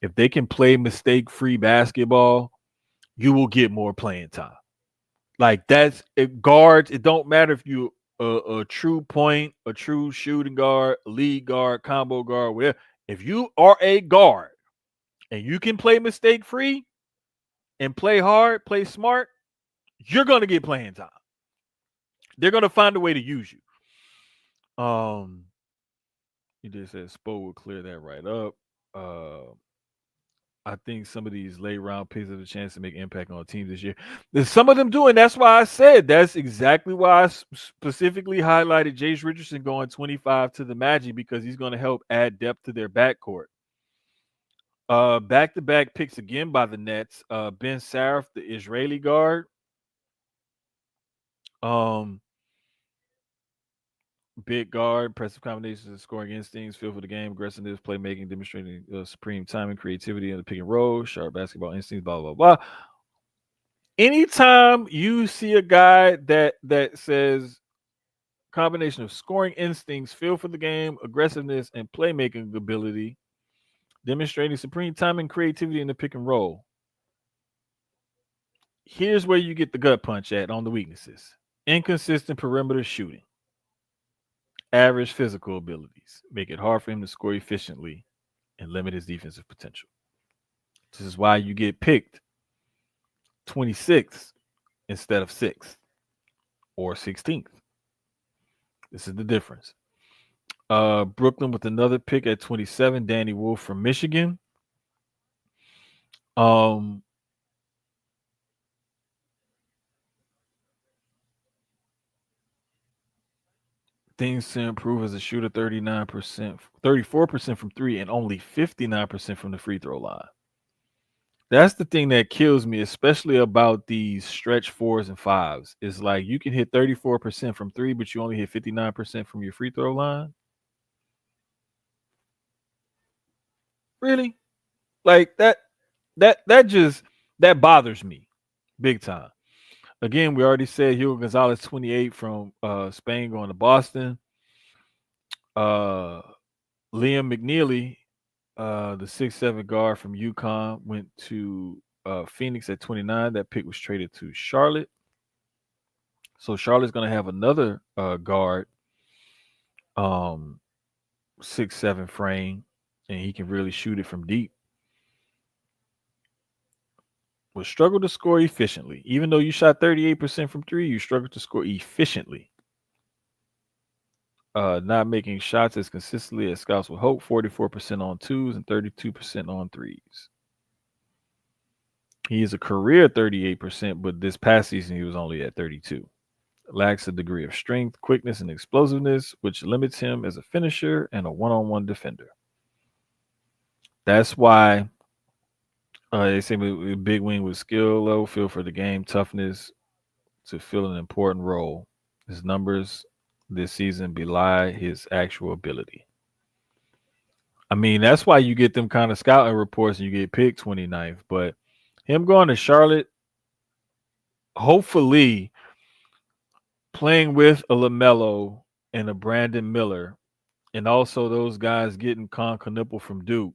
if they can play mistake-free basketball, you will get more playing time. Like that's it. Guards, it don't matter if you a true point, a true shooting guard, lead guard, combo guard, whatever. If you are a guard and you can play mistake-free and play hard, play smart, you're gonna get playing time. They're gonna find a way to use you. He just said Spo will clear that right up. I think some of these late round picks have a chance to make impact on teams this year. There's some of them do, and that's why I said that's exactly why I specifically highlighted Jace Richardson going 25 to the Magic, because he's going to help add depth to their backcourt. Back-to-back picks again by the Nets. Ben Saraf, the Israeli guard. Um, Big guard, impressive combinations of scoring instincts, feel for the game, aggressiveness, playmaking, demonstrating supreme timing, creativity in the pick and roll, sharp basketball instincts, blah blah blah. Anytime you see a guy that says combination of scoring instincts, feel for the game, aggressiveness, and playmaking ability, demonstrating supreme timing, creativity in the pick and roll. Here's where you get the gut punch at on the weaknesses: inconsistent perimeter shooting, average physical abilities, make it hard for him to score efficiently, and limit his defensive potential. This is why you get picked 26th instead of 6th or 16th. This is the difference. Brooklyn with another pick at 27, Danny Wolf from Michigan. Um, things to improve as a shooter: 39%, 34% from three, and only 59% from the free throw line. That's the thing that kills me, especially about these stretch fours and fives. Is like you can hit 34% from three, but you only hit 59% from your free throw line. Really? Like that bothers me big time. Again, we already said Hugo Gonzalez, 28 from Spain, going to Boston. Uh, Liam McNeely, the 6'7" guard from UConn, went to Phoenix at 29. That pick was traded to Charlotte. So Charlotte's going to have another guard, um, 6'7" frame, and he can really shoot it from deep. Will struggle to score efficiently. Even though you shot 38% from three, you struggle to score efficiently. Not making shots as consistently as scouts would hope, 44% on twos and 32% on threes. He is a career 38%, but this past season he was only at 32. Lacks a degree of strength, quickness, and explosiveness, which limits him as a finisher and a one-on-one defender. That's why they say big wing with skill, low feel for the game, toughness to fill an important role. His numbers this season belie his actual ability. I mean, that's why you get them kind of scouting reports and you get picked 29th. But him going to Charlotte, hopefully playing with a LaMelo and a Brandon Miller, and also those guys getting Con Knipple from Duke,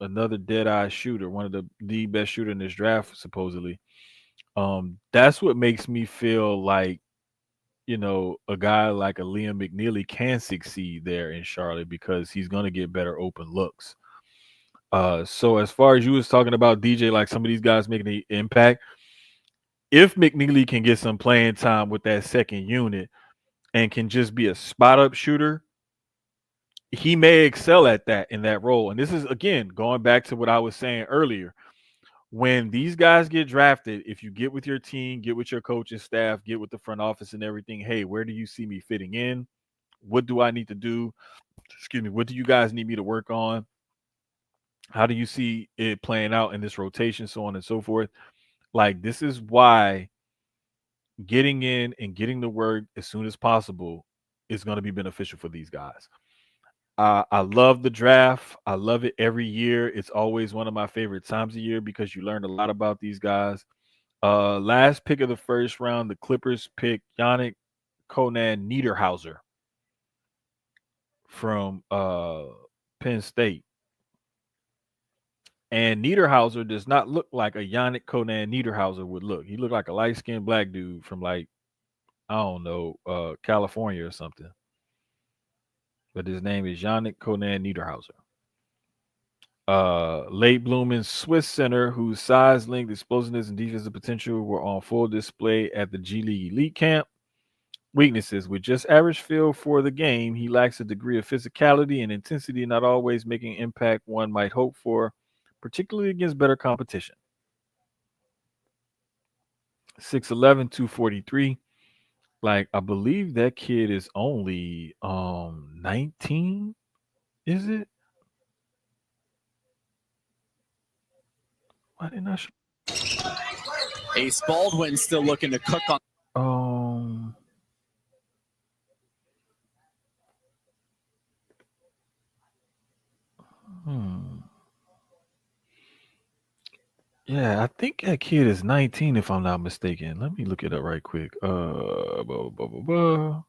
another dead-eye shooter, one of the best shooter in this draft, supposedly. That's what makes me feel like, a guy like a Liam McNeely can succeed there in Charlotte because he's going to get better open looks. So as far as you was talking about DJ, like some of these guys making the impact, if McNeely can get some playing time with that second unit and can just be a spot up shooter, he may excel at that in that role. And this is again going back to what I was saying earlier. When these guys get drafted, if you get with your team, get with your coaching staff, get with the front office and everything, hey, where do you see me fitting in? What do I need to do? Excuse me, what do you guys need me to work on? How do you see it playing out in this rotation, so on and so forth? Like, this is why getting in and getting the work as soon as possible is going to be beneficial for these guys. I love the draft. I love it every year. It's always one of my favorite times of year because you learn a lot about these guys. Last pick of the first round, the Clippers pick Yannick Conan Niederhauser from Penn State. And Niederhauser does not look like a Yannick Conan Niederhauser would look. He looked like a light-skinned black dude from I don't know, California or something. But his name is Yannick Conan Niederhauser. Late blooming Swiss center whose size, length, explosiveness, and defensive potential were on full display at the G League Elite Camp. Weaknesses: with just average feel for the game, he lacks a degree of physicality and intensity, not always making impact one might hope for, particularly against better competition. 6'11", 243. Like, I believe that kid is only 19. Is it? Why didn't I? Ace Baldwin still looking to cook on. Yeah, I think that kid is 19, if I'm not mistaken. Let me look it up right quick. No,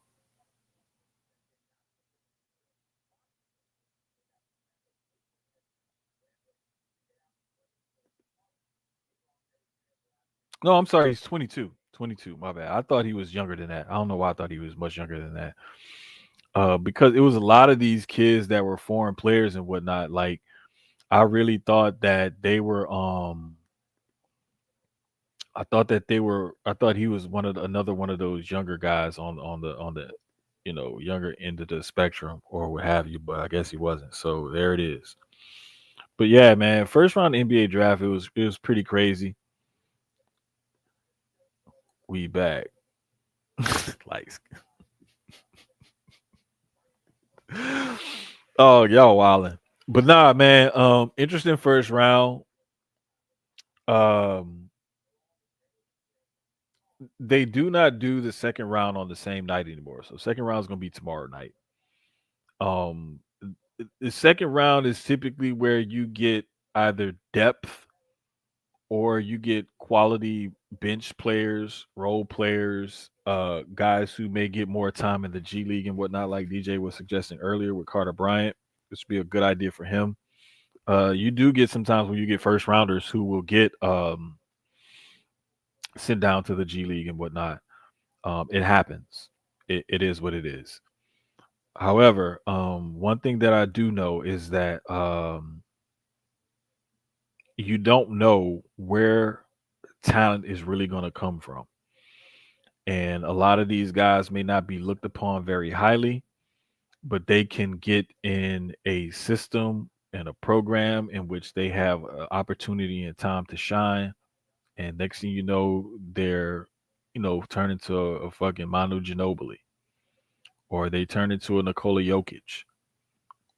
I'm sorry. He's 22. 22. My bad. I thought he was younger than that. I don't know why I thought he was much younger than that. Because it was a lot of these kids that were foreign players and whatnot. Like, I really thought that they were. I thought that they were. I thought he was another one of those younger guys on the younger end of the spectrum or what have you. But I guess he wasn't. So there it is. But yeah, man, first round NBA draft, it was pretty crazy. We back. Like, oh, y'all wildin'. But nah, man, interesting first round. Um they do not do the second round on the same night anymore. So second round is gonna be tomorrow night. Um the second round is typically where you get either depth or you get quality bench players, role players, guys who may get more time in the G League and whatnot, like DJ was suggesting earlier with Carter Bryant. This would be a good idea for him. You do get sometimes when you get first rounders who will get sent down to the G League and whatnot. It happens. It is what it is. However, one thing that I do know is that you don't know where talent is really going to come from. And a lot of these guys may not be looked upon very highly, but they can get in a system and a program in which they have opportunity and time to shine. And next thing you know, they're, turn into a fucking Manu Ginobili, or they turn into a Nikola Jokic,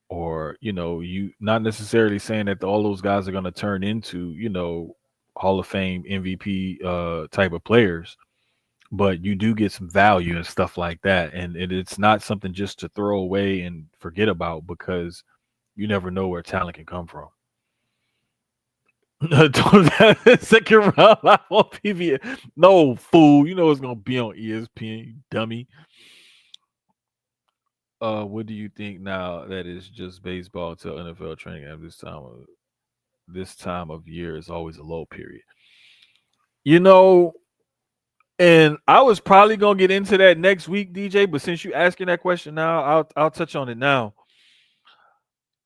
or you not necessarily saying that all those guys are going to turn into Hall of Fame MVP type of players, but you do get some value and stuff like that, and it's not something just to throw away and forget about because you never know where talent can come from. Second round live on PBS. No, fool. You know it's gonna be on ESPN, you dummy. What do you think now that it's just baseball till NFL training at this time of year is always a low period? You know, and I was probably gonna get into that next week, DJ. But since you asking that question now, I'll touch on it now.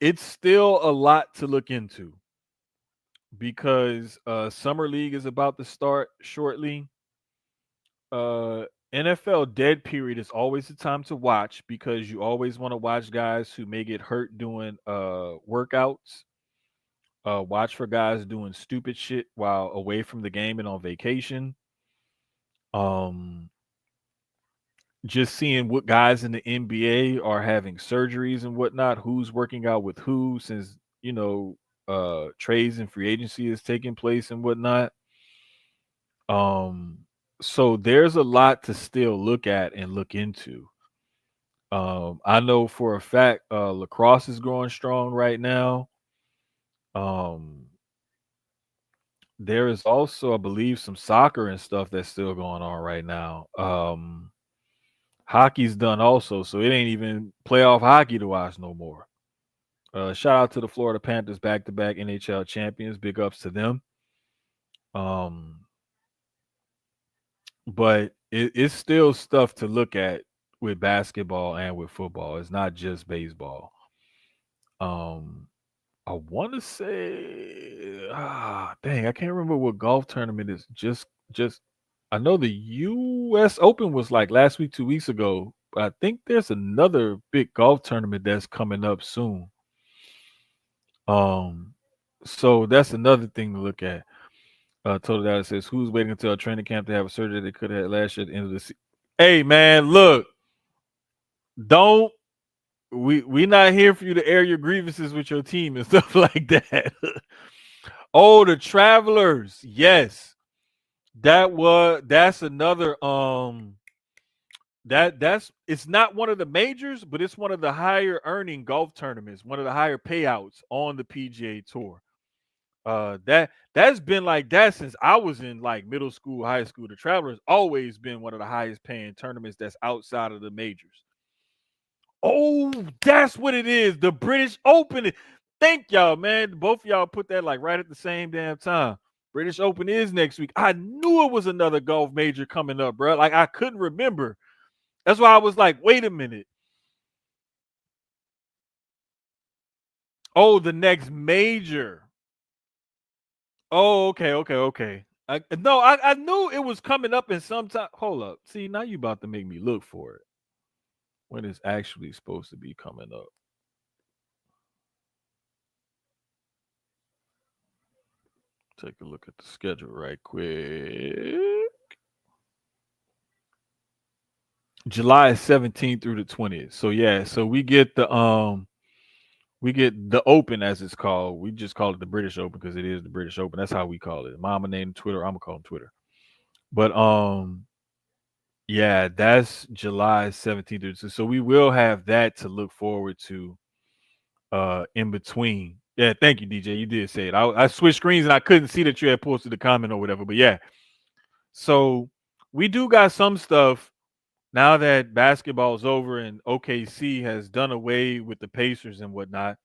It's still a lot to look into because summer league is about to start shortly. Uh, NFL dead period is always the time to watch because you always want to watch guys who may get hurt doing workouts. Watch for guys doing stupid shit while away from the game and on vacation. Um, just seeing what guys in the NBA are having surgeries and whatnot, who's working out with who, since trades and free agency is taking place and whatnot. Um, so there's a lot to still look at and look into. I know for a fact lacrosse is growing strong right now. Um, there is also, I believe, some soccer and stuff that's still going on right now. Hockey's done also, so it ain't even playoff hockey to watch no more. Shout out to the Florida Panthers, back-to-back NHL champions. Big ups to them. Um, but it's still stuff to look at with basketball and with football. It's not just baseball. Um, I want to say, dang, I can't remember what golf tournament is. Just, I know the U.S. Open was like last week, 2 weeks ago. But I think there's another big golf tournament that's coming up soon. Um, so that's another thing to look at. Total Data says, who's waiting until a training camp to have a surgery they could have had last year at the end of the season? Hey, man, look, don't we not here for you to air your grievances with your team and stuff like that. Oh, the Travelers. Yes. That's another that's it's not one of the majors, but it's one of the higher earning golf tournaments, one of the higher payouts on the PGA Tour. That's been like that since I was in like middle school, high school. The Travelers always been one of the highest paying tournaments that's outside of the majors. Oh, that's what it is. The British Open. Thank y'all, man. Both of y'all put that like right at the same damn time. British Open is next week. I knew it was another golf major coming up, bro. Like I couldn't remember. That's why I was like, wait a minute. Oh, the next major. Oh, okay. I knew it was coming up in some time. Hold up. See, now you about to make me look for it. When it's actually supposed to be coming up. Take a look at the schedule right quick. July 17th through the 20th. So yeah, so we get the Open as it's called. We just call it the British Open because it is the British Open. That's how we call it. Mama named Twitter. I'm gonna call him Twitter. But yeah, that's July 17th. So we will have that to look forward to in between. Yeah, thank you, DJ. You did say it. I switched screens and I couldn't see that you had posted the comment or whatever. But yeah. So we do got some stuff now that basketball's over and OKC has done away with the Pacers and whatnot.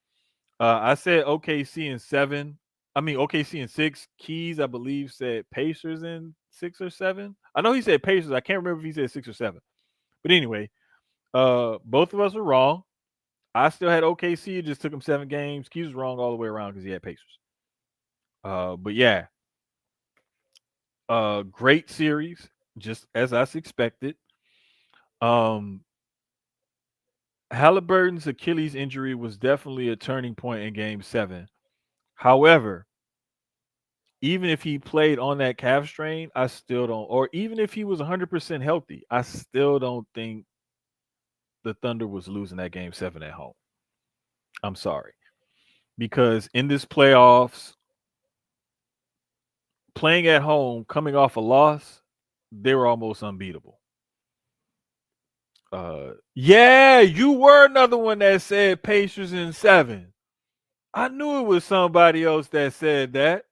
I said OKC in 7. I mean OKC in 6. Keyz, I believe, said Pacers in 6 or 7. I know he said Pacers. I can't remember if he said 6 or 7. But anyway, both of us were wrong. I still had OKC. It just took him 7 games. Keyz was wrong all the way around because he had Pacers. But yeah, great series, just as I expected. Um, Halliburton's Achilles injury was definitely a turning point in Game 7. However, even if he played on that calf strain, I still don't, or even if he was 100% healthy, I still don't think the Thunder was losing that Game 7 at home. I'm sorry. Because in this playoffs, playing at home, coming off a loss, they were almost unbeatable. Yeah, you were another one that said Pacers in 7. I knew it was somebody else that said that.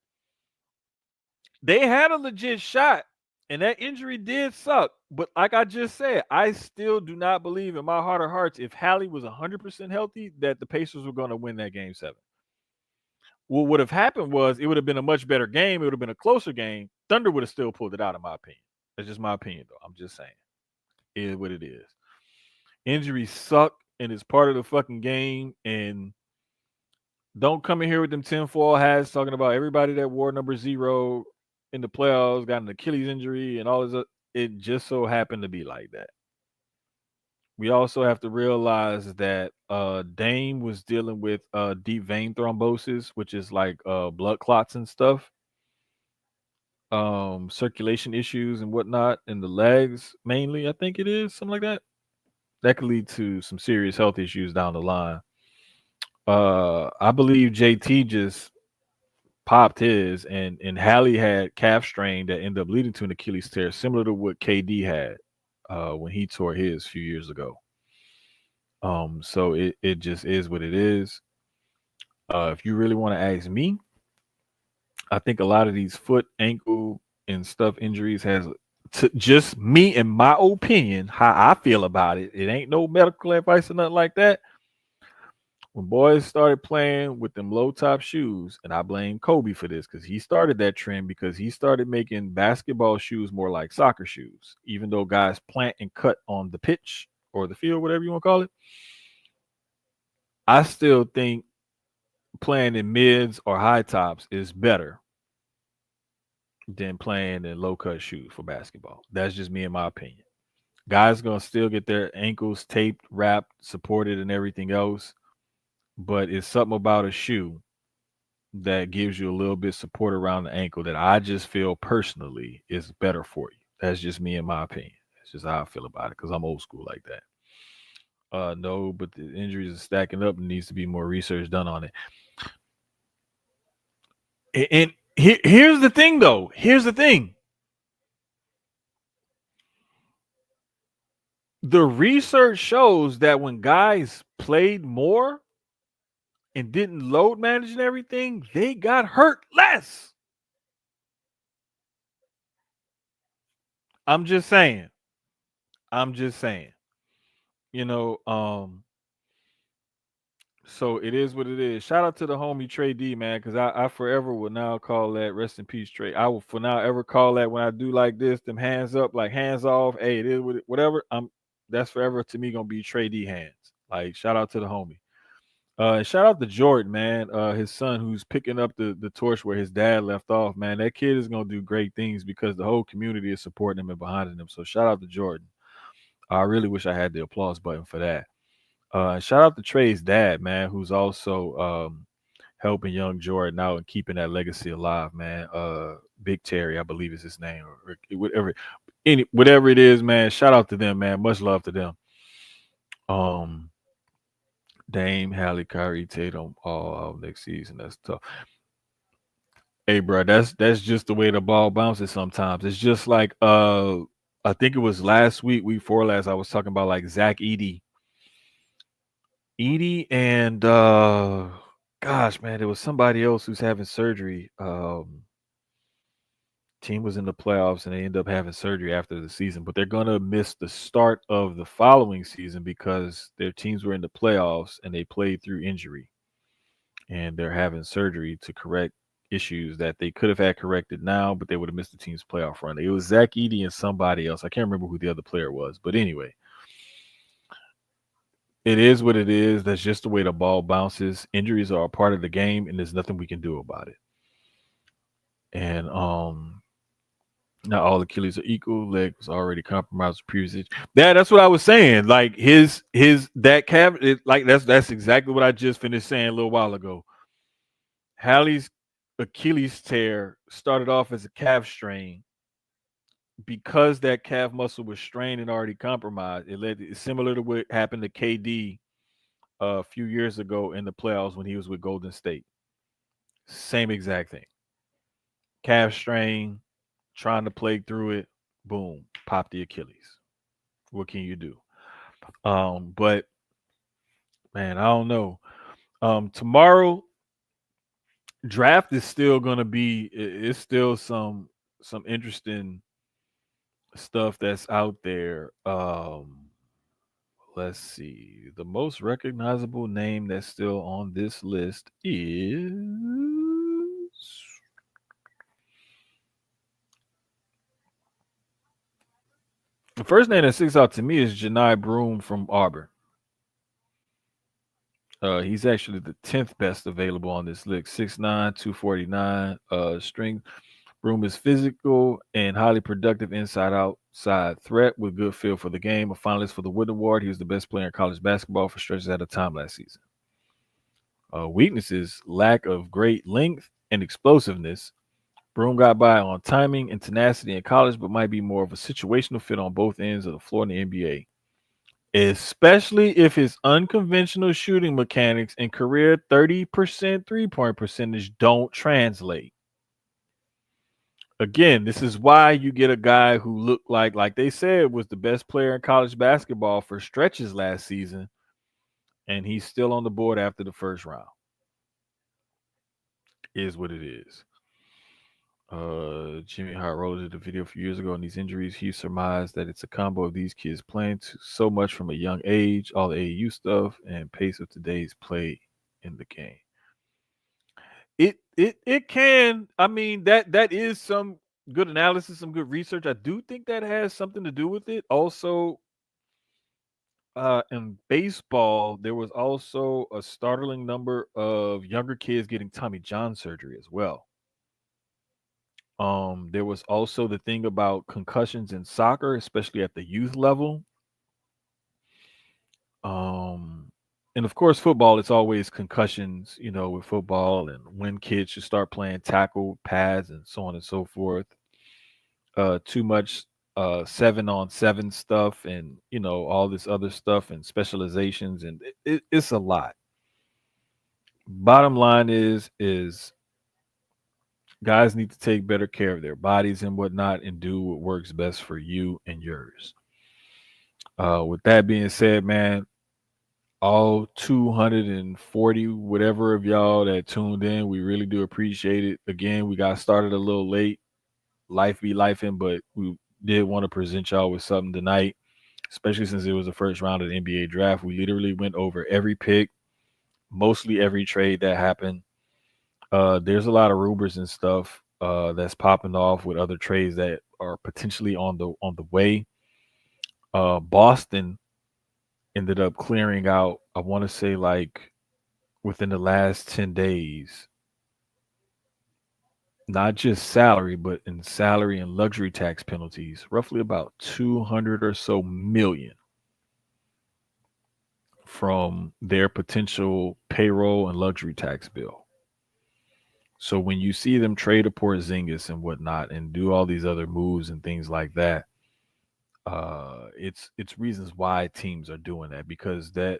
They had a legit shot, and that injury did suck. But like I just said, I still do not believe in my heart of hearts if Hallie was 100% healthy that the Pacers were going to win that Game 7. What would have happened was it would have been a much better game. It would have been a closer game. Thunder would have still pulled it out, in my opinion. That's just my opinion, though. I'm just saying. It is what it is. Injuries suck, and it's part of the fucking game. And don't come in here with them tinfoil hats talking about everybody that wore number 0 in the playoffs got an Achilles injury and all this. It just so happened to be like that. We also have to realize that Dame was dealing with deep vein thrombosis, which is like blood clots and stuff, circulation issues and whatnot in the legs mainly. I think it is something like that. That could lead to some serious health issues down the line. I believe JT just popped his, and Hallie had calf strain that ended up leading to an Achilles tear, similar to what KD had when he tore his a few years ago. So it just is what it is. If you really want to ask me, I think a lot of these foot, ankle, and stuff injuries has just me in my opinion, how I feel about it. It ain't no medical advice or nothing like that. When boys started playing with them low top shoes, and I blame Kobe for this because he started that trend because he started making basketball shoes more like soccer shoes, even though guys plant and cut on the pitch or the field, whatever you want to call it. I still think playing in mids or high tops is better than playing in low cut shoes for basketball. That's just me in my opinion. Guys gonna still get their ankles taped, wrapped, supported, and everything else, but it's something about a shoe that gives you a little bit support around the ankle that I just feel personally is better for you. That's just me in my opinion. That's just how I feel about it because I'm old school like that. No, but the injuries are stacking up and needs to be more research done on it. And here's the thing, though. Here's the thing. The research shows that when guys played more and didn't load manage and everything, they got hurt less. I'm just saying. I'm just saying. You know, so it is what it is. Shout out to the homie Trey D, man, because I forever will now call that rest in peace, Trey. I will for now ever call that when I do like this, them hands up, like hands off. Hey, it is whatever. That's forever to me gonna be Trey D hands. Like shout out to the homie. And shout out to Jordan, man. His son who's picking up the torch where his dad left off, man. That kid is gonna do great things because the whole community is supporting him and behind him. So shout out to Jordan. I really wish I had the applause button for that. Shout out to Trey's dad, man, who's also helping young Jordan out and keeping that legacy alive, man. Big Terry, I believe is his name, or whatever it is, man. Shout out to them, man. Much love to them. Um, Dame, Hallie, Kyrie, Tatum, all out next season. That's tough. Hey, bro, that's just the way the ball bounces sometimes. It's just like I think it was last week before last, I was talking about like Zach Edie and gosh, man, there was somebody else who's having surgery. Team was in the playoffs and they end up having surgery after the season, but they're gonna miss the start of the following season because their teams were in the playoffs and they played through injury, and they're having surgery to correct issues that they could have had corrected now, but they would have missed the team's playoff run. It was Zach Edey and somebody else. I can't remember who the other player was, but anyway, it is what it is. That's just the way the ball bounces. Injuries are a part of the game, and there's nothing we can do about it. And not all Achilles are equal. Leg was already compromised previously. Yeah, that's what I was saying. Like his that calf, like that's exactly what I just finished saying a little while ago. Hallie's Achilles tear started off as a calf strain. Because that calf muscle was strained and already compromised, it led to, similar to what happened to KD a few years ago in the playoffs when he was with Golden State. Same exact thing. Calf strain, trying to play through it, boom, pop the Achilles. What can you do? But man, I don't know. Tomorrow draft is still gonna be it's still some interesting stuff that's out there. Let's see. The most recognizable name that's still on this list is the first name that sticks out to me is Janai Broom from Auburn. He's actually the 10th best available on this list. 6'9", 249 strength. Broom is physical and highly productive inside-outside threat with good feel for the game. A finalist for the Wood Award. He was the best player in college basketball for stretches at a time last season. Weaknesses: lack of great length and explosiveness. Broom got by on timing and tenacity in college, but might be more of a situational fit on both ends of the floor in the NBA. Especially if his unconventional shooting mechanics and career 30% three-point percentage don't translate. Again, this is why you get a guy who looked like they said, was the best player in college basketball for stretches last season, and he's still on the board after the first round. Is what it is. Jimmy Hart rolled the video a few years ago, and these injuries, he surmised that it's a combo of these kids playing so much from a young age, all the AAU stuff, and pace of today's play in the game. It can. I mean, that is some good analysis, some good research. I do think that has something to do with it. Also, in baseball, there was also a startling number of younger kids getting Tommy John surgery as well. There was also the thing about concussions in soccer, especially at the youth level. And of course, football, it's always concussions, with football, and when kids should start playing tackle pads and so on and so forth. Too much 7-on-7 stuff, and all this other stuff and specializations, and it's a lot. Bottom line is Guys need to take better care of their bodies and whatnot and do what works best for you and yours. With that being said, man, all 240 whatever of y'all that tuned in, we really do appreciate it. Again, we got started a little late. Life be lifing, but we did want to present y'all with something tonight, especially since it was the first round of the NBA draft. We literally went over every pick, mostly every trade that happened. There's a lot of rumors and stuff that's popping off with other trades that are potentially on the way. Boston ended up clearing out, I want to say like within the last 10 days, not just salary, but in salary and luxury tax penalties, roughly about 200 or so million from their potential payroll and luxury tax bill. So when you see them trade a Porzingis and whatnot and do all these other moves and things like that, it's reasons why teams are doing that, because that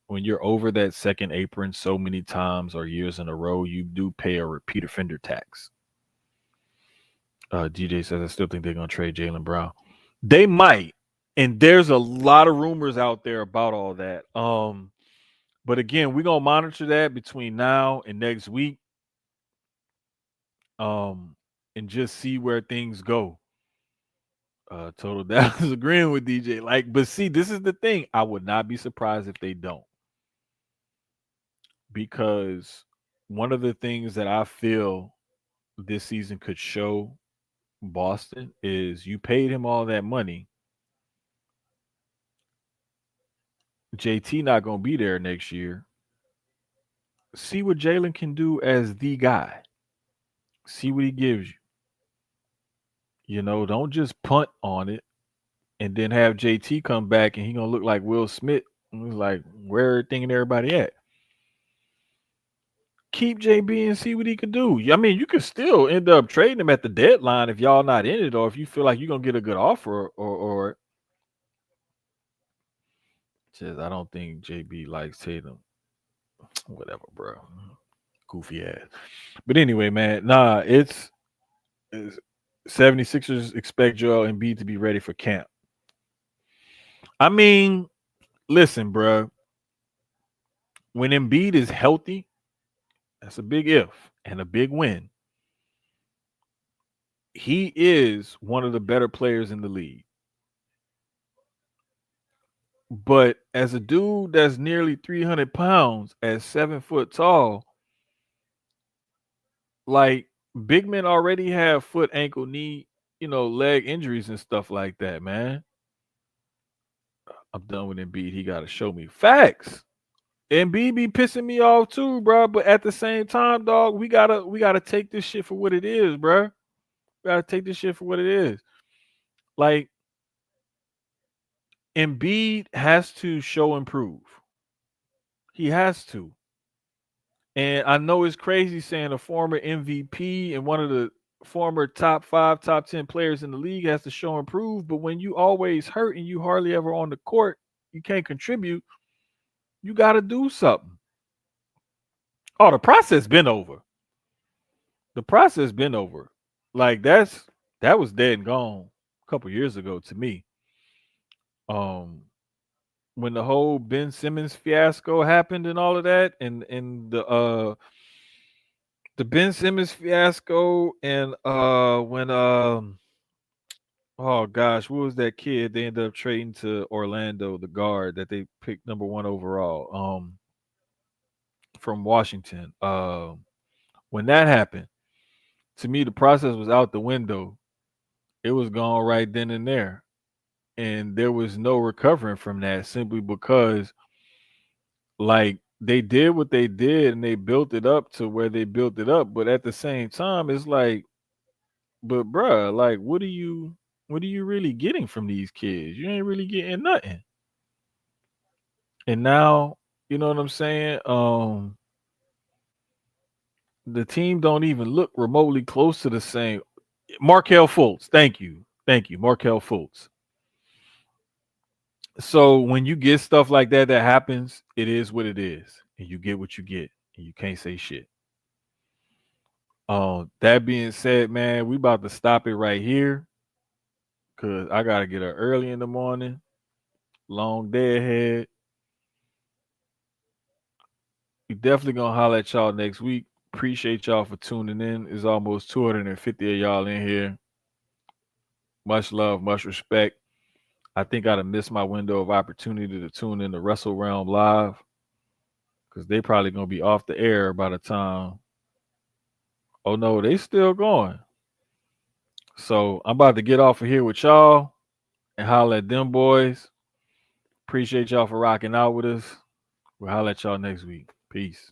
when you're over that second apron so many times or years in a row, you do pay a repeat offender tax. DJ says I still think they're gonna trade Jalen Brown. They might, and there's a lot of rumors out there about all that. But again, we're gonna monitor that between now and next week. And just see where things go. Total Dallas is agreeing with DJ. Like, but see, this is the thing. I would not be surprised if they don't. Because one of the things that I feel this season could show Boston is you paid him all that money. JT not gonna be there next year. See what Jalen can do as the guy. See what he gives you. You know, don't just punt on it and then have JT come back and he gonna look like Will Smith. And it's like, where everything and everybody at? Keep JB and see what he can do. I mean, you could still end up trading him at the deadline if y'all not in it, or if you feel like you're gonna get a good offer, or says I don't think JB likes Tatum. Whatever, bro. Goofy ass. But anyway, man, nah, it's 76ers expect Joel Embiid to be ready for camp. I mean, listen, bro. When Embiid is healthy, that's a big if and a big win. He is one of the better players in the league. But as a dude that's nearly 300 pounds at 7 foot tall, like big men already have foot, ankle, knee, leg injuries and stuff like that, man. I'm done with Embiid. He got to show me facts. Embiid be pissing me off too, bro. But at the same time, dog, we gotta take this shit for what it is, bro. We gotta take this shit for what it is. Like Embiid has to show improve. He has to. And I know it's crazy saying a former MVP and one of the former top 5, top 10 players in the league has to show improve. But when you always hurt and you hardly ever on the court, you can't contribute. You got to do something. Oh, the process been over. The process been over. Like that was dead and gone a couple years ago to me. Um, when the whole Ben Simmons fiasco happened and all of that, and the Ben Simmons fiasco, and when oh gosh, what was that kid they ended up trading to Orlando, the guard that they picked number 1 overall, from Washington. When that happened, to me the process was out the window. It was gone right then and there. And there was no recovering from that simply because like they did what they did and they built it up to where they built it up. But at the same time, it's like, but bruh, like what are you really getting from these kids? You ain't really getting nothing. And now, you know what I'm saying? The team don't even look remotely close to the same. Markel Fultz, thank you. Thank you, Markel Fultz. So when you get stuff like that happens, it is what it is. And you get what you get. And you can't say shit. That being said, man, we about to stop it right here because I gotta get up early in the morning. Long day ahead. We definitely gonna holler at y'all next week. Appreciate y'all for tuning in. It's almost 250 of y'all in here. Much love, much respect. I think I'd have missed my window of opportunity to tune in to Wrestle Realm Live because they probably gonna be off the air by the time. Oh no, they still going. So I'm about to get off of here with y'all and holler at them boys. Appreciate y'all for rocking out with us. We'll holler at y'all next week. Peace.